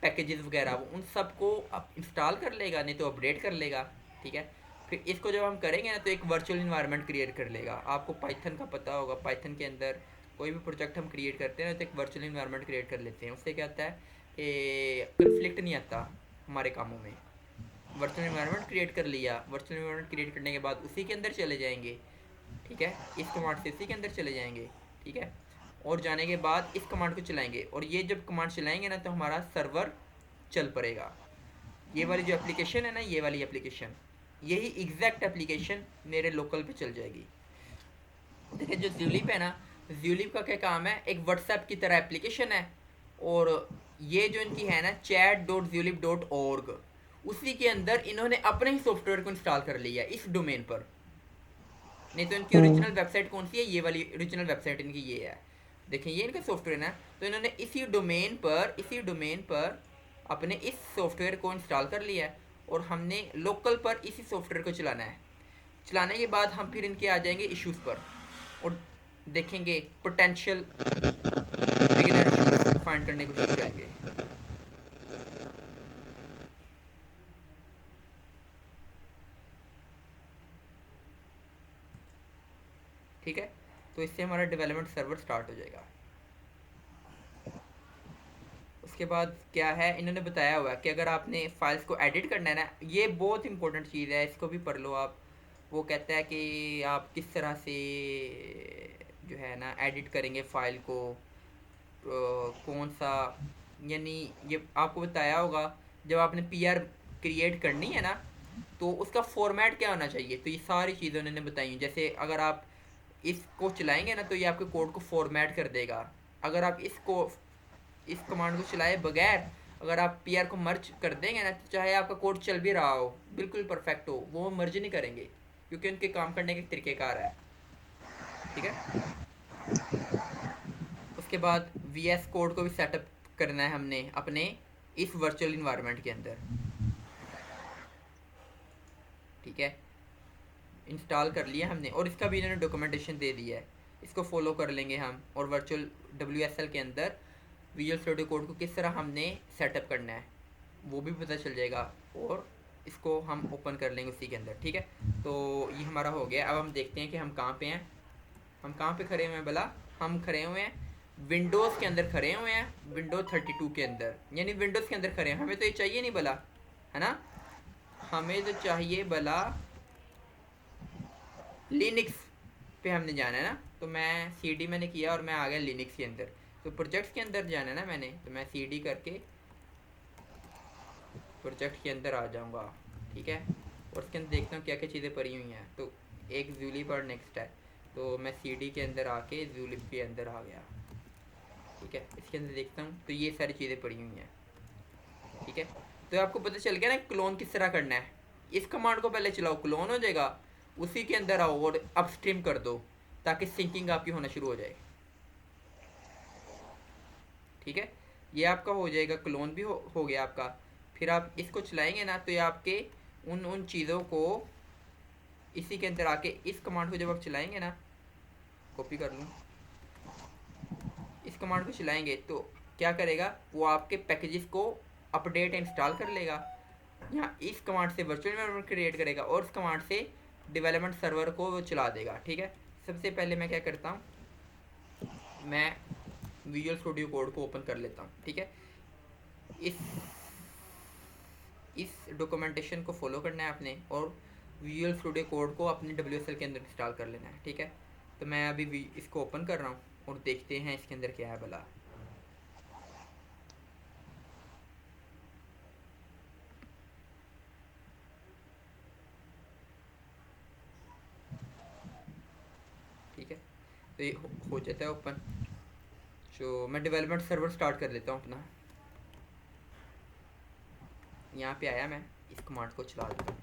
पैकेजेस वगैरह, वो उन सबको अब इंस्टॉल कर लेगा, नहीं तो अपडेट कर लेगा, ठीक है। फिर इसको जब हम करेंगे ना तो एक वर्चुअल इन्वायरमेंट क्रिएट कर लेगा। आपको पाइथन का पता होगा, पाइथन के अंदर कोई भी प्रोजेक्ट हम क्रिएट करते हैं ना तो एक वर्चुअल इन्वायरमेंट क्रिएट कर लेते हैं। उससे क्या होता है कि कन्फ्लिक्ट नहीं आता हमारे कामों में। वर्चुअल इन्वायरमेंट क्रिएट कर लिया, वर्चुअल इन्वायरमेंट क्रिएट करने के बाद उसी के अंदर चले जाएंगे, ठीक है। इस कमांड से इसी के अंदर चले जाएंगे, ठीक है। और जाने के बाद इस कमांड को चलाएंगे, और ये जब कमांड चलाएंगे ना तो हमारा सर्वर चल पड़ेगा। ये वाली जो एप्लीकेशन है ना, ये वाली एप्लीकेशन, यही एग्जैक्ट एप्लीकेशन मेरे लोकल पे चल जाएगी। देखिए जो ज़ुलिप है ना, ज़ुलिप का क्या काम है, एक व्हाट्सएप की तरह एप्लीकेशन है। और ये जो इनकी है ना chat.zulip.org, उसी के अंदर इन्होंने अपने ही सॉफ्टवेयर को इंस्टॉल कर लिया इस डोमेन पर। नहीं तो इनकी ओरिजिनल वेबसाइट कौन सी है, ये वाली ओरिजिनल वेबसाइट इनकी ये है। देखें ये इनका सॉफ्टवेयर है ना, तो इन्होंने इसी डोमेन पर अपने इस सॉफ्टवेयर को इंस्टॉल कर लिया है, और हमने लोकल पर इसी सॉफ्टवेयर को चलाना है। चलाने के बाद हम फिर इनके आ जाएंगे इश्यूज़ पर और देखेंगे पोटेंशियल बिगिनर इश्यूज़ फाइंड करने की कोशिश करेंगे। ठीक है, तो इससे हमारा डेवलपमेंट सर्वर स्टार्ट हो जाएगा। उसके बाद क्या है, इन्होंने बताया हुआ है कि अगर आपने फाइल्स को एडिट करना है ना, ये बहुत इंपॉर्टेंट चीज़ है, इसको भी पढ़ लो आप। वो कहता है कि आप किस तरह से जो है ना एडिट करेंगे फ़ाइल को, कौन सा, यानी ये आपको बताया होगा जब आपने पीआर क्रिएट करनी है ना, तो उसका फॉर्मेट क्या होना चाहिए। तो ये सारी चीज़ें उन्होंने बताई हैं। जैसे अगर आप इसको चलाएंगे ना, तो ये आपके कोड को फॉर्मेट कर देगा। अगर आप इस कमांड को चलाए बगैर अगर आप पीआर को मर्ज कर देंगे ना, तो चाहे आपका कोड चल भी रहा हो, बिल्कुल परफेक्ट हो, वो मर्ज नहीं करेंगे, क्योंकि उनके काम करने के तरीक़ेकार है। ठीक है, उसके बाद वी एस कोड को भी सेटअप करना है हमने अपने इस वर्चुअल इन्वायरमेंट के अंदर। ठीक है, इंस्टॉल कर लिया हमने, और इसका भी इन्होंने डॉक्यूमेंटेशन दे दिया है, इसको फॉलो कर लेंगे हम। और वर्चुअल WSL के अंदर विजुअल स्टूडियो कोड को किस तरह हमने सेटअप करना है वो भी पता चल जाएगा, और इसको हम ओपन कर लेंगे उसी के अंदर। ठीक है, तो ये हमारा हो गया। अब हम देखते हैं कि हम कहाँ पे हैं। हम कहाँ पे खड़े हुए हैं भला? हम खड़े हुए हैं विंडोज़ के अंदर खड़े हुए हैं, विंडोज 32 के अंदर, यानी विंडोज़ के अंदर खड़े हैं। हमें तो ये चाहिए नहीं भला, है ना, हमें तो चाहिए भला लिनक्स पे हमने जाना है ना। तो मैं CD मैंने किया और मैं आ गया लिनक्स के अंदर। तो प्रोजेक्ट्स के अंदर जाना है ना मैंने, तो मैं CD करके प्रोजेक्ट के अंदर आ जाऊंगा। ठीक है, और उसके अंदर देखता हूँ क्या क्या चीज़ें पड़ी हुई हैं। तो एक जूली पर नेक्स्ट है, तो मैं CD के अंदर आके जूलिप के अंदर आ गया। ठीक है, इसके अंदर देखता हूँ तो ये सारी चीज़ें पड़ी हुई हैं। ठीक है, तो आपको पता चल गया ना क्लोन किस तरह करना है। इस कमांड को पहले चलाओ, क्लोन हो जाएगा, उसी के अंदर आओ और अपस्ट्रीम कर दो, ताकि सिंकिंग आपकी होना शुरू हो जाए। ठीक है, ये आपका हो जाएगा, क्लोन भी हो गया आपका। फिर आप इसको चलाएंगे ना, तो ये आपके उन चीज़ों को इसी के अंदर आके इस कमांड को जब आप चलाएंगे ना, कॉपी कर लूँ, इस कमांड को चलाएंगे तो क्या करेगा, वो आपके पैकेजेस को अपडेट इंस्टॉल कर लेगा। यहाँ इस कमांड से वर्चुअल एनवायरनमेंट क्रिएट करेगा, और इस कमांड से डेवलपमेंट सर्वर को वो चला देगा। ठीक है, सबसे पहले मैं क्या करता हूँ, मैं विजुअल स्टूडियो कोड को ओपन कर लेता हूँ। ठीक है, इस इस डॉक्यूमेंटेशन को फॉलो करना है आपने, और विजुअल स्टूडियो कोड को अपने WSL के अंदर इंस्टॉल कर लेना है। ठीक है, तो मैं अभी इसको ओपन कर रहा हूँ और देखते हैं इसके अंदर क्या है भला। ठीक है, तो ये हो जाता है ओपन। तो मैं डेवलपमेंट सर्वर स्टार्ट कर लेता हूँ अपना। यहाँ पे आया, मैं इस कमांड को चला देता हूँ।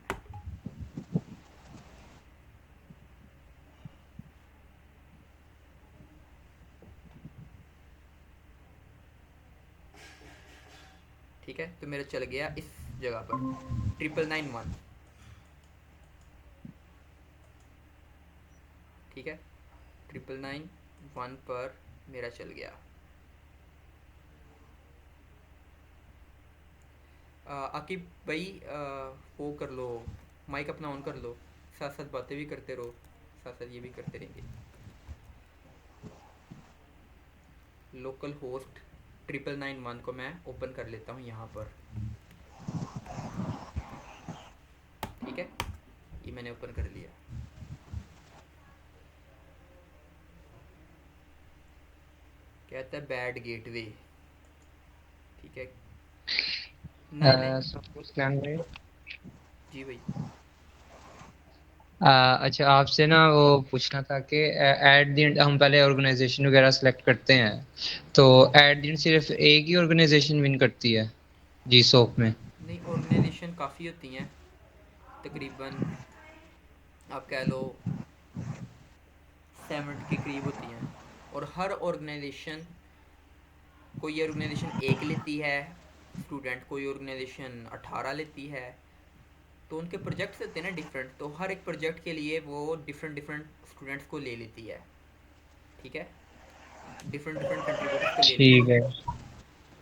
ठीक है, तो मेरा चल गया इस जगह पर 9991। ठीक है, 9991 पर मेरा चल गया। आकिब भाई, वो कर लो, माइक अपना ऑन कर लो, साथ साथ बातें भी करते रहो, साथ साथ ये भी करते रहेंगे। लोकल होस्ट 9991 को मैं ओपन कर लेता हूँ यहाँ पर। ठीक है, ये मैंने ओपन कर लिया। कहता है बैड गेटवे। ठीक है, नहीं नहीं, सलाम भाई। जी भाई। अच्छा, आपसे ना वो पूछना था कि एट द एंड हम पहले ऑर्गेनाइजेशन वगैरह सेलेक्ट करते हैं, तो एट द एंड सिर्फ एक ही ऑर्गेनाइजेशन विन करती है जी सोप में? नहीं, ऑर्गेनाइजेशन काफ़ी होती हैं, तकरीबन आप कह लो 70 के करीब होती हैं। और हर ऑर्गेनाइजेशन, कोई ऑर्गेनाइजेशन 1 लेती है स्टूडेंट, कोई ऑर्गेनाइजेशन 18 लेती है, तो उनके प्रोजेक्ट्स होते हैं ना डिफरेंट, तो हर एक प्रोजेक्ट के लिए वो डिफरेंट डिफरेंट स्टूडेंट्स को ले लेती है, ठीक है, डिफरेंट डिफरेंट कंट्रीब्यूटर्स को ले ठीक लेती है। है।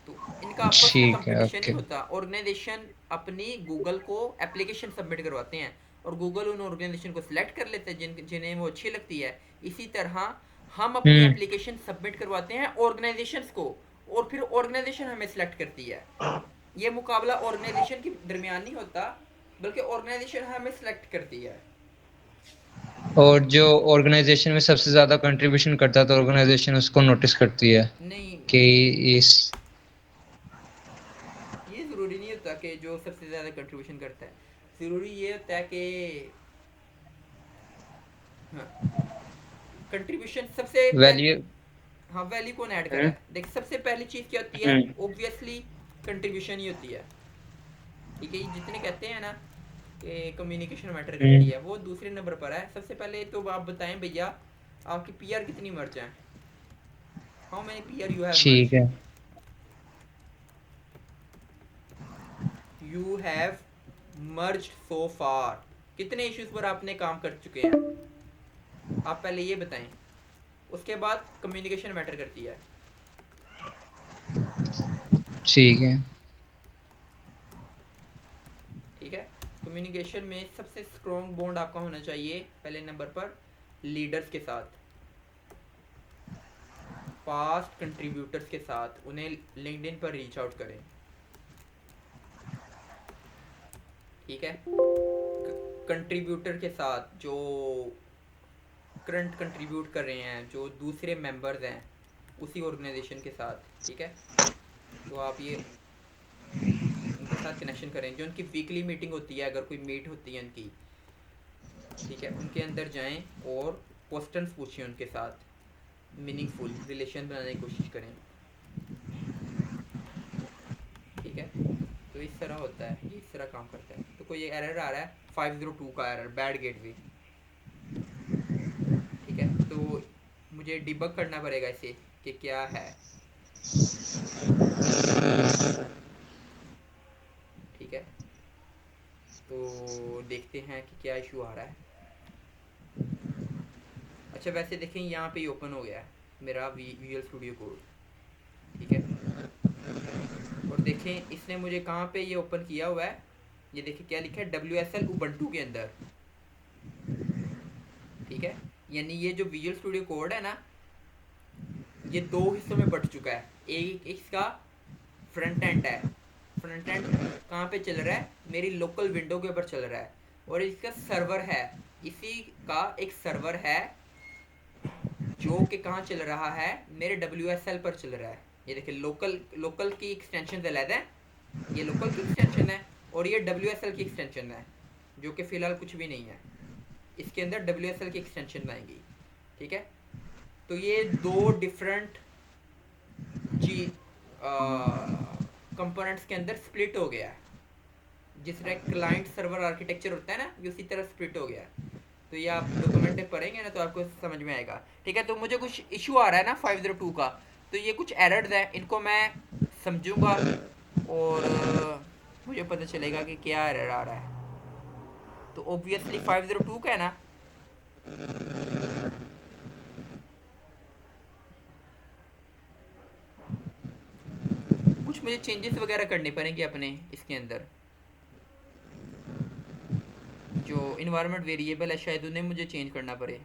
तो इनका आपस में ठीक है। कंपटीशन नहीं ओके। होता। ऑर्गेनाइजेशन अपनी गूगल को एप्लीकेशन सबमिट करवाते हैं और गूगल उन ऑर्गेनाइजेशन को सिलेक्ट कर लेते हैं जिन्हें वो अच्छी लगती है। इसी तरह हम अपनी हम्म। एप्लीकेशन सबमिट करवाते हैं ऑर्गेनाइजेशंस को, और फिर ऑर्गेनाइजेशन हमें सिलेक्ट करती है। ये मुकाबला ऑर्गेनाइजेशन के दरमियान नहीं होता, बल्कि ऑर्गेनाइजेशन हमें सिलेक्ट करती है। और जो ऑर्गेनाइजेशन में सबसे ज्यादा कंट्रीब्यूशन करता है तो ऑर्गेनाइजेशन उसको नोटिस करती है नहीं, कि इस। ये ज़रूरी नहीं होता कि जो सबसे ज़्यादा कंट्रीब्यूशन करता है, ज़रूरी ये होता है कि हाँ, कंट्रीब्यूशन सबसे पहले, वैल्यू। हाँ वैल्यू कौन ऐड कर रहा हम्म। है, देख सबसे पहली चीज़ क्या होती है, हम्म। ऑब्वियसली कंट्रीब्यूशन ही होती है, ठीक है। ये जितने कहते हैं ना कि कम्युनिकेशन मैटर करती हम्म। है, वो दूसरे नंबर पर है। सबसे पहले तो आप बताएं भैया, आपकी पीआर कितनी मर्ज है, how many PR you have ठीक मर्ज, है। यू हैव मर्ज सो फार, कितने इश्यूज पर आपने काम कर चुके हैं, आप पहले ये बताएं। उसके बाद कम्युनिकेशन मैटर करती है, ठीक है। ठीक है। कम्युनिकेशन में सबसे स्ट्रॉन्ग बॉन्ड आपका होना चाहिए पहले नंबर पर लीडर्स के साथ, पास्ट कंट्रीब्यूटर्स के साथ, उन्हें लिंक्डइन पर रीच आउट करें, ठीक है। कंट्रीब्यूटर के साथ जो करंट कंट्रीब्यूट कर रहे हैं, जो दूसरे मेंबर्स हैं उसी ऑर्गेनाइजेशन के साथ, ठीक है। तो आप ये उनके साथ कनेक्शन करें, जो उनकी वीकली मीटिंग होती है, अगर कोई मीट होती है उनकी, ठीक है, उनके अंदर जाएं और क्वेश्चंस पूछें उनके साथ, मीनिंगफुल रिलेशन बनाने की कोशिश करें, ठीक है। तो इस तरह होता है, ये इस तरह काम करता है। तो कोई एरर आ रहा है 502 का एरर, बैड गेटवे, ठीक है। तो मुझे डिबग करना पड़ेगा इसे कि क्या है, ठीक है। तो देखते हैं कि क्या इशू आ रहा है। अच्छा वैसे देखें, यहाँ पे ही ओपन हो गया है मेरा विजुअल स्टूडियो कोड, ठीक है। और देखें इसने मुझे कहाँ पे ये ओपन किया हुआ है, ये देखिए क्या लिखा है, WSL उबंटू के अंदर, ठीक है। यानी ये जो विजुअल स्टूडियो कोड है ना, ये दो हिस्सों में बट चुका है। एक इसका फ्रंट एंड है, फ्रंट एंड कहाँ पे चल रहा है, मेरी लोकल विंडो के ऊपर चल रहा है, और इसका सर्वर है, इसी का एक सर्वर है जो कि कहाँ चल रहा है, मेरे WSL पर चल रहा है। ये देखिए लोकल, लोकल की एक्सटेंशन अलग है, ये लोकल की एक्सटेंशन है, और ये WSL की एक्सटेंशन है, जो कि फ़िलहाल कुछ भी नहीं है। इसके अंदर WSL की एक्सटेंशन आएंगी, ठीक है। तो ये दो डिफरेंट जी कंपोनेंट्स के अंदर स्प्लिट हो गया है। जिस तरह क्लाइंट सर्वर आर्किटेक्चर होता है ना, ये उसी तरह स्प्लिट हो गया है। तो ये आप डॉक्यूमेंट में पढ़ेंगे ना तो आपको समझ में आएगा, ठीक है। तो मुझे कुछ इशू आ रहा है ना 502 का, तो ये कुछ एरर्स हैं, इनको मैं समझूंगा और मुझे पता चलेगा कि क्या एरर आ रहा है। तो ऑब्वियसली 502 का है ना, कुछ मुझे चेंजेस वगैरह करने पड़ेंगे अपने इसके अंदर, जो इन्वायरमेंट वेरिएबल है शायद उन्हें मुझे चेंज करना पड़े।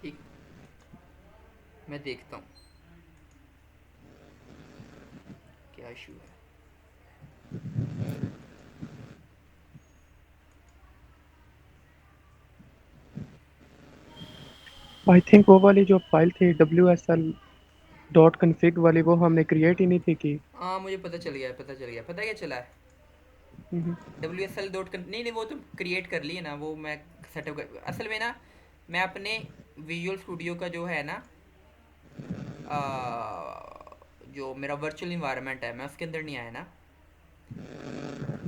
ठीक, मैं देखता हूँ क्या इशू है। आई थिंक वो वाली जो फाइल थी WSL.config वाली, वो हमने क्रिएट ही नहीं थी की। हाँ मुझे पता चल गया है, पता चल गया, पता क्या चला है, WSL डॉट नहीं नहीं, वो तो क्रिएट कर ली है ना, वो मैं सेटअप कर, असल में ना मैं अपने विजुअल स्टूडियो का जो है ना जो मेरा वर्चुअल इन्वायरमेंट है मैं उसके अंदर नहीं आया ना।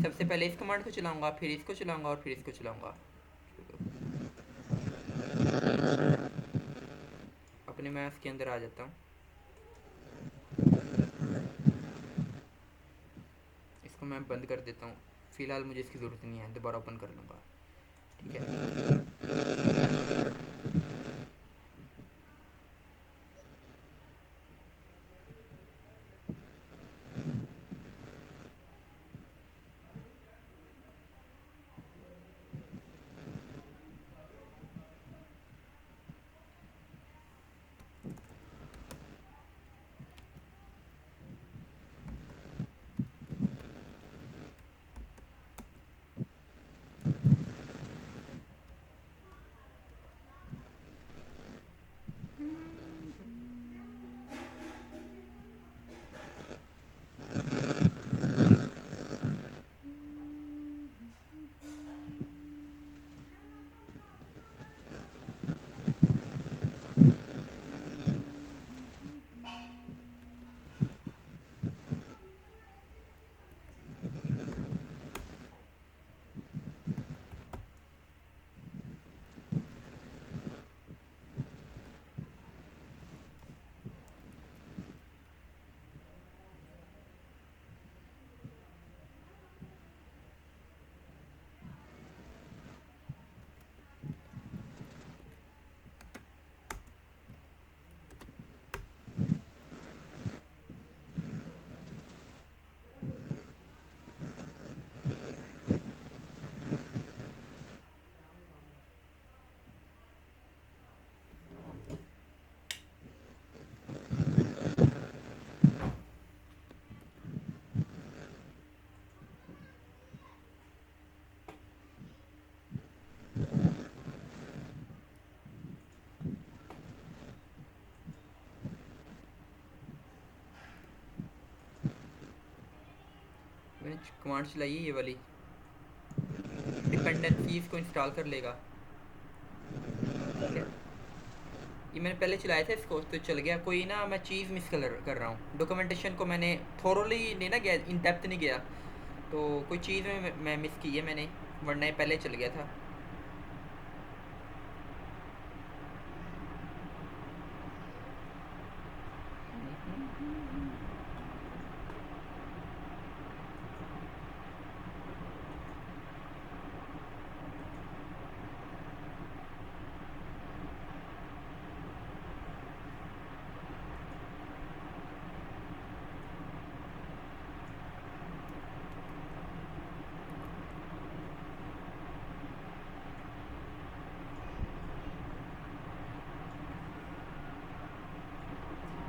सबसे पहले इस कमांड को चलाऊंगा, फिर इसको चलाऊंगा और फिर इसको चलाऊंगा। अपने मैं उसके अंदर आ जाता हूँ। इसको मैं बंद कर देता हूँ, फ़िलहाल मुझे इसकी ज़रूरत नहीं है, दोबारा ओपन कर लूँगा। ठीक है, मैंने कमांड चलाई है ये वाली, डिपेंडेंसीज को इंस्टॉल कर लेगा। ठीक है, ये मैंने पहले चलाया था इसको तो चल गया। कोई ना मैं चीज़ मिस कर रहा हूँ, डॉक्यूमेंटेशन को मैंने थोरोली नहीं ना गया, इन डेप्थ नहीं गया, तो कोई चीज़ में मैं मिस की है मैंने, वरना ये पहले चल गया था।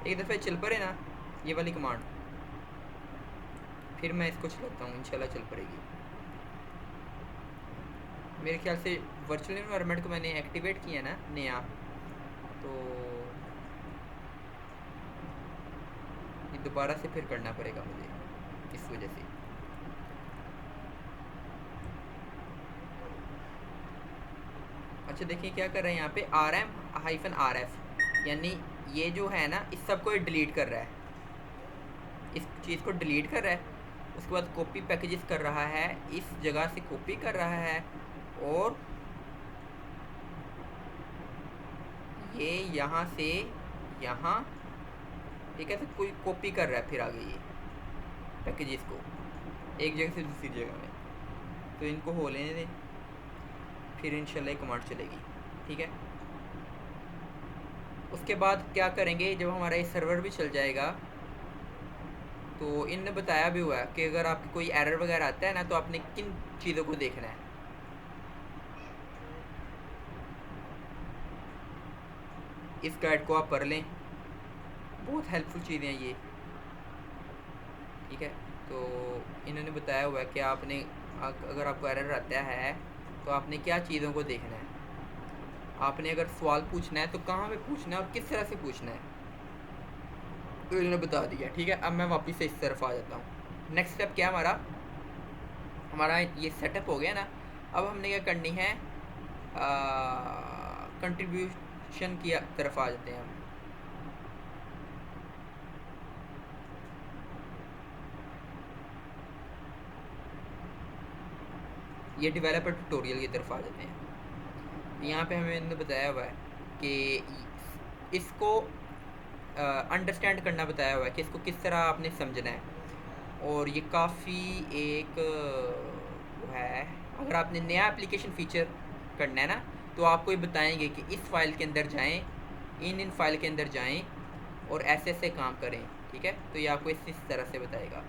एक दफ़े चल पड़े ना ये वाली कमांड, फिर मैं इसको चलाता हूँ, इंशाल्लाह चल पड़ेगी। मेरे ख्याल से वर्चुअल इन्वायरमेंट को मैंने एक्टिवेट किया ना नया, तो ये दोबारा से फिर करना पड़ेगा मुझे इस वजह से। अच्छा देखिए क्या कर रहे हैं यहाँ पे, RM-RF, यानी ये जो है ना इस सब को डिलीट कर रहा है, इस चीज़ को डिलीट कर रहा है। उसके बाद कॉपी पैकेजेस कर रहा है, इस जगह से कॉपी कर रहा है, और ये यहाँ से यहाँ, ठीक है, तो कोई कॉपी कर रहा है फिर आगे ये पैकेजेस को एक जगह से दूसरी जगह में। तो इनको हो लेने दें, फिर इंशाल्लाह कमांड चलेगी। ठीक है, उसके बाद क्या करेंगे, जब हमारा ये सर्वर भी चल जाएगा, तो इनने बताया भी हुआ है कि अगर आपकी कोई एरर वगैरह आता है ना, तो आपने किन चीज़ों को देखना है। इस गाइड को आप पढ़ लें, बहुत हेल्पफुल चीज़ें हैं ये। ठीक है, तो इन्होंने बताया हुआ है कि आपने अगर आपको एरर आता है तो आपने क्या चीज़ों को देखना है, आपने अगर सवाल पूछना है तो कहाँ पे पूछना है और किस तरह से पूछना है, तो इन्होंने बता दिया। ठीक है, अब मैं वापस से इस तरफ आ जाता हूँ। नेक्स्ट स्टेप क्या हमारा, हमारा ये सेटअप हो गया ना। अब हमने क्या करनी है, कंट्रीब्यूशन की तरफ आ जाते हैं हम। ये डेवलपर ट्यूटोरियल की तरफ आ जाते हैं। यहाँ पे हमें इन्होंने बताया हुआ है कि इसको अंडरस्टैंड करना बताया हुआ है कि इसको किस तरह आपने समझना है। और ये काफ़ी एक वो है, अगर आपने नया एप्लीकेशन फ़ीचर करना है ना, तो आपको ये बताएंगे कि इस फाइल के अंदर जाएं, इन फाइल के अंदर जाएं और ऐसे ऐसे काम करें। ठीक है, तो ये आपको इस तरह से बताएगा।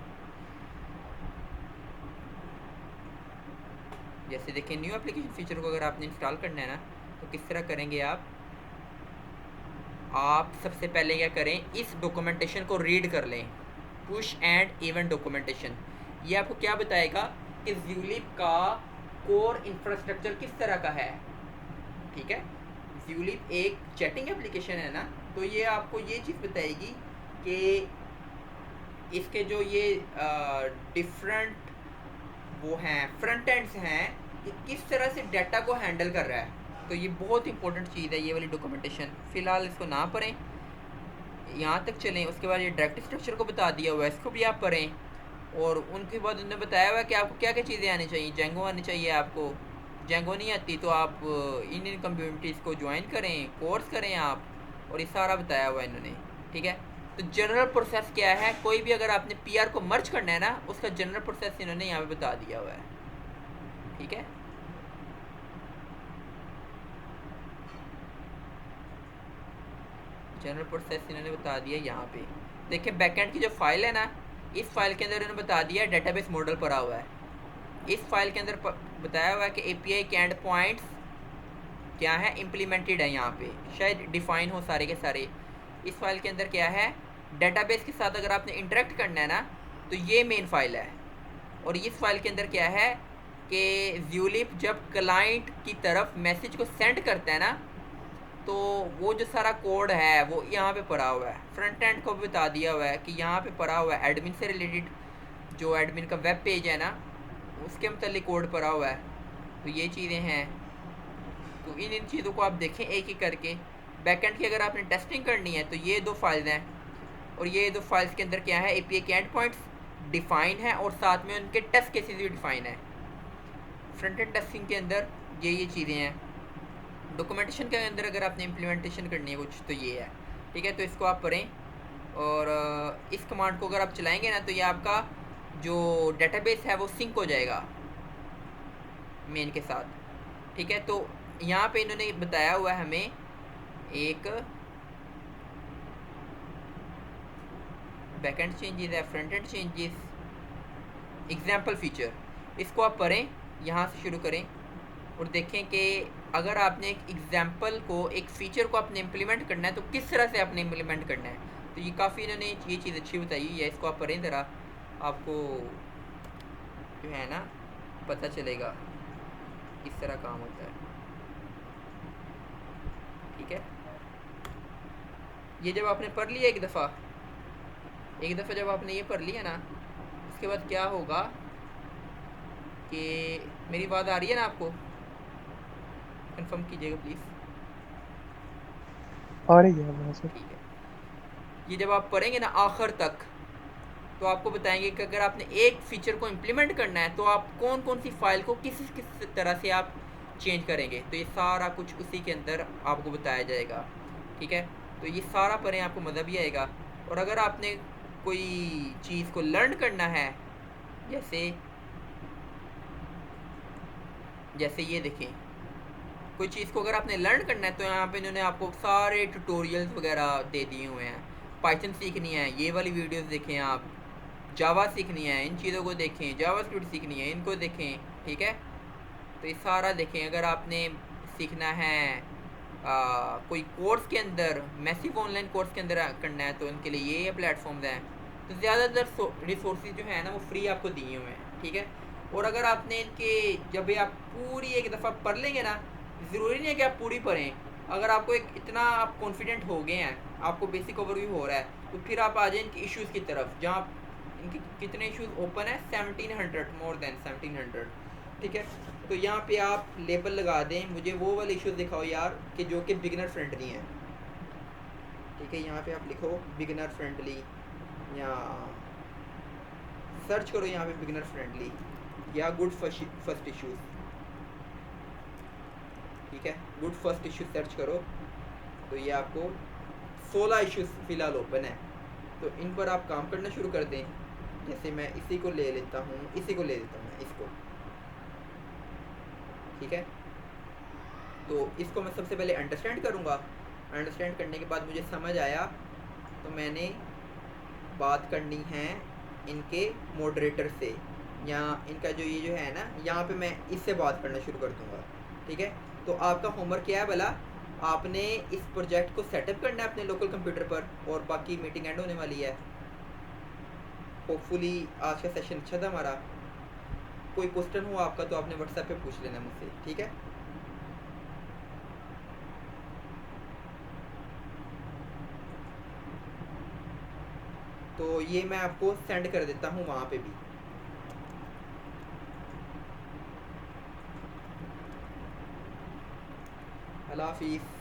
जैसे देखिए, न्यू एप्लीकेशन फ़ीचर को अगर आपने इंस्टॉल करना है ना, तो किस तरह करेंगे आप सबसे पहले क्या करें, इस डॉक्यूमेंटेशन को रीड कर लें, पुश एंड इवेंट डॉक्यूमेंटेशन। ये आपको क्या बताएगा कि ज़्यूलिप का कोर इंफ्रास्ट्रक्चर किस तरह का है। ठीक है, ज़्यूलिप एक चैटिंग एप्लीकेशन है ना, तो ये आपको ये चीज़ बताएगी कि इसके जो ये डिफरेंट वो हैं फ्रंट एंड्स हैं, कि किस तरह से डाटा को हैंडल कर रहा है। तो ये बहुत इंपॉर्टेंट चीज़ है ये वाली डॉक्यूमेंटेशन। फ़िलहाल इसको ना पढ़ें, यहाँ तक चलें। उसके बाद ये डायरेक्ट स्ट्रक्चर को बता दिया हुआ है, इसको भी आप पढ़ें। और उनके बाद उन्होंने बताया हुआ है कि आपको क्या क्या चीज़ें आनी चाहिए। जेंगो आनी चाहिए आपको, जेंगो नहीं आती तो आप इंडियन कम्युनिटीज़ को ज्वाइन करें, कोर्स करें आप, और ये सारा बताया हुआ है इन्होंने। ठीक है, तो जनरल प्रोसेस क्या है, कोई भी अगर आपने पीआर को मर्ज करना है ना, उसका जनरल प्रोसेस इन्होंने यहाँ पे बता दिया हुआ है। ठीक है, जनरल प्रोसेस इन्होंने बता दिया यहाँ पे। देखिए बैकएंड की जो फाइल है ना, इस फाइल के अंदर इन्होंने बता दिया डेटाबेस मॉडल पड़ा हुआ है। इस फाइल के अंदर बताया हुआ है कि एपीआई के एंड पॉइंट्स क्या है, इम्प्लीमेंटेड है यहाँ पे, शायद डिफाइन हो सारे के सारे। इस फाइल के अंदर क्या है, डेटाबेस के साथ अगर आपने इंटरेक्ट करना है ना, तो ये मेन फाइल है। और इस फाइल के अंदर क्या है कि ज़्यूलिप जब क्लाइंट की तरफ मैसेज को सेंड करता है ना, तो वो जो सारा कोड है वो यहाँ पे पड़ा हुआ है। फ्रंट एंड को भी बता दिया हुआ है कि यहाँ पे पड़ा हुआ है, एडमिन से रिलेटेड जो एडमिन का वेब पेज है ना, उसके मतलब कोड पड़ा हुआ है। तो ये चीज़ें हैं, तो इन चीज़ों को आप देखें एक ही करके। बैकएंड की अगर आपने टेस्टिंग करनी है तो ये दो फाइल्स हैं, और ये दो फाइल्स के अंदर क्या है, एपीआई के एंड पॉइंट्स डिफाइन है और साथ में उनके टेस्ट केसेस भी डिफाइन है। फ्रंट एंड टेस्टिंग के अंदर ये चीज़ें हैं। डॉक्यूमेंटेशन के अंदर अगर आपने इम्प्लीमेंटेशन करनी है कुछ, तो ये है। ठीक है, तो इसको आप पढ़ें, और इस कमांड को अगर आप चलाएंगे ना, तो ये आपका जो डेटाबेस है वो सिंक हो जाएगा मेन के साथ। ठीक है, तो यहाँ पे इन्होंने बताया हुआ है हमें एक बैकएंड चेंजेस है, front end changes, example feature. इसको आप पढ़ें, यहाँ से शुरू करें और देखें कि अगर आपने एक एग्जाम्पल को, एक फ़ीचर को आपने इम्प्लीमेंट करना है तो किस तरह से आपने इम्प्लीमेंट करना है। तो ये काफ़ी इन्होंने ये चीज़ अच्छी बताई है, इसको आप पढ़ें ज़रा, आपको जो है ना पता चलेगा किस तरह काम होता है। ठीक है, ये जब आपने पढ़ लिया एक दफ़ा जब आपने ये पढ़ लिया ना, उसके बाद क्या होगा कि मेरी बात आ रही है ना आपको, कंफर्म कीजिएगा प्लीज़। आ रही है वहाँ से। ठीक है, ये जब आप पढ़ेंगे ना आखिर तक, तो आपको बताएंगे कि अगर आपने एक फ़ीचर को इम्प्लीमेंट करना है तो आप कौन कौन सी फ़ाइल को किस किस तरह से आप चेंज करेंगे। तो ये सारा कुछ उसी के अंदर आपको बताया जाएगा। ठीक है, तो ये सारा पढ़ें, आपको मज़ा भी आएगा। और अगर आपने कोई चीज़ को लर्न करना है, जैसे ये देखें, कोई चीज़ को अगर आपने लर्न करना है तो यहाँ पे इन्होंने आपको सारे ट्यूटोरियल्स वगैरह दे दिए हुए हैं। पाइथन सीखनी है, ये वाली वीडियोस देखें आप। जावा सीखनी है, इन चीज़ों को देखें। जावास्क्रिप्ट सीखनी है, इनको देखें। ठीक है, तो ये सारा देखें। अगर आपने सीखना है कोई कोर्स के अंदर, मैसिव ऑनलाइन कोर्स के अंदर करना है, तो उनके लिए ये प्लेटफॉर्म्स हैं। तो ज़्यादातर रिसोर्सेज जो है ना वो फ्री आपको दिए हुए हैं। ठीक है, और अगर आपने इनके जब आप पूरी एक दफ़ा पढ़ लेंगे ना, ज़रूरी नहीं है कि आप पूरी पढ़ें। अगर आपको एक इतना आप कॉन्फिडेंट हो गए हैं, आपको बेसिक ओवरव्यू हो रहा है, तो फिर आप आ जाए इनके इश्यूज़ की तरफ, जहाँ इनके कितने इश्यूज ओपन है, 1700, मोर देन 1700। ठीक है, तो यहाँ पे आप लेबल लगा दें, मुझे वो वाले इश्यूज दिखाओ यार कि जो कि बिगिनर फ्रेंडली हैं। ठीक है, यहाँ पे आप लिखो बिगिनर फ्रेंडली, या सर्च करो यहाँ पे बिगिनर फ्रेंडली या गुड फर्स्ट इश्यूज। ठीक है, गुड फर्स्ट इश्यूज सर्च करो, तो ये आपको 16 इश्यूज फिलहाल ओपन है। तो इन पर आप काम करना शुरू कर दें। जैसे मैं इसी को ले लेता हूँ, इसी को ले लेता हूँ मैं इसको। ठीक है, तो इसको मैं सबसे पहले अंडरस्टैंड करूँगा। अंडरस्टैंड करने के बाद मुझे समझ आया तो मैंने बात करनी है इनके मॉडरेटर से, या इनका जो ये जो है ना, यहाँ पे मैं इससे बात करना शुरू कर दूँगा। ठीक है, तो आपका होमवर्क क्या है भला, आपने इस प्रोजेक्ट को सेटअप करना है अपने लोकल कंप्यूटर पर, और बाकी मीटिंग एंड होने वाली है। होपफुली आज का सेशन अच्छा था हमारा। कोई क्वेश्चन हो आपका तो आपने व्हाट्सएप पे पूछ लेना मुझसे। ठीक है, तो ये मैं आपको सेंड कर देता हूँ वहाँ पे भी। अल्लाह हाफिज़।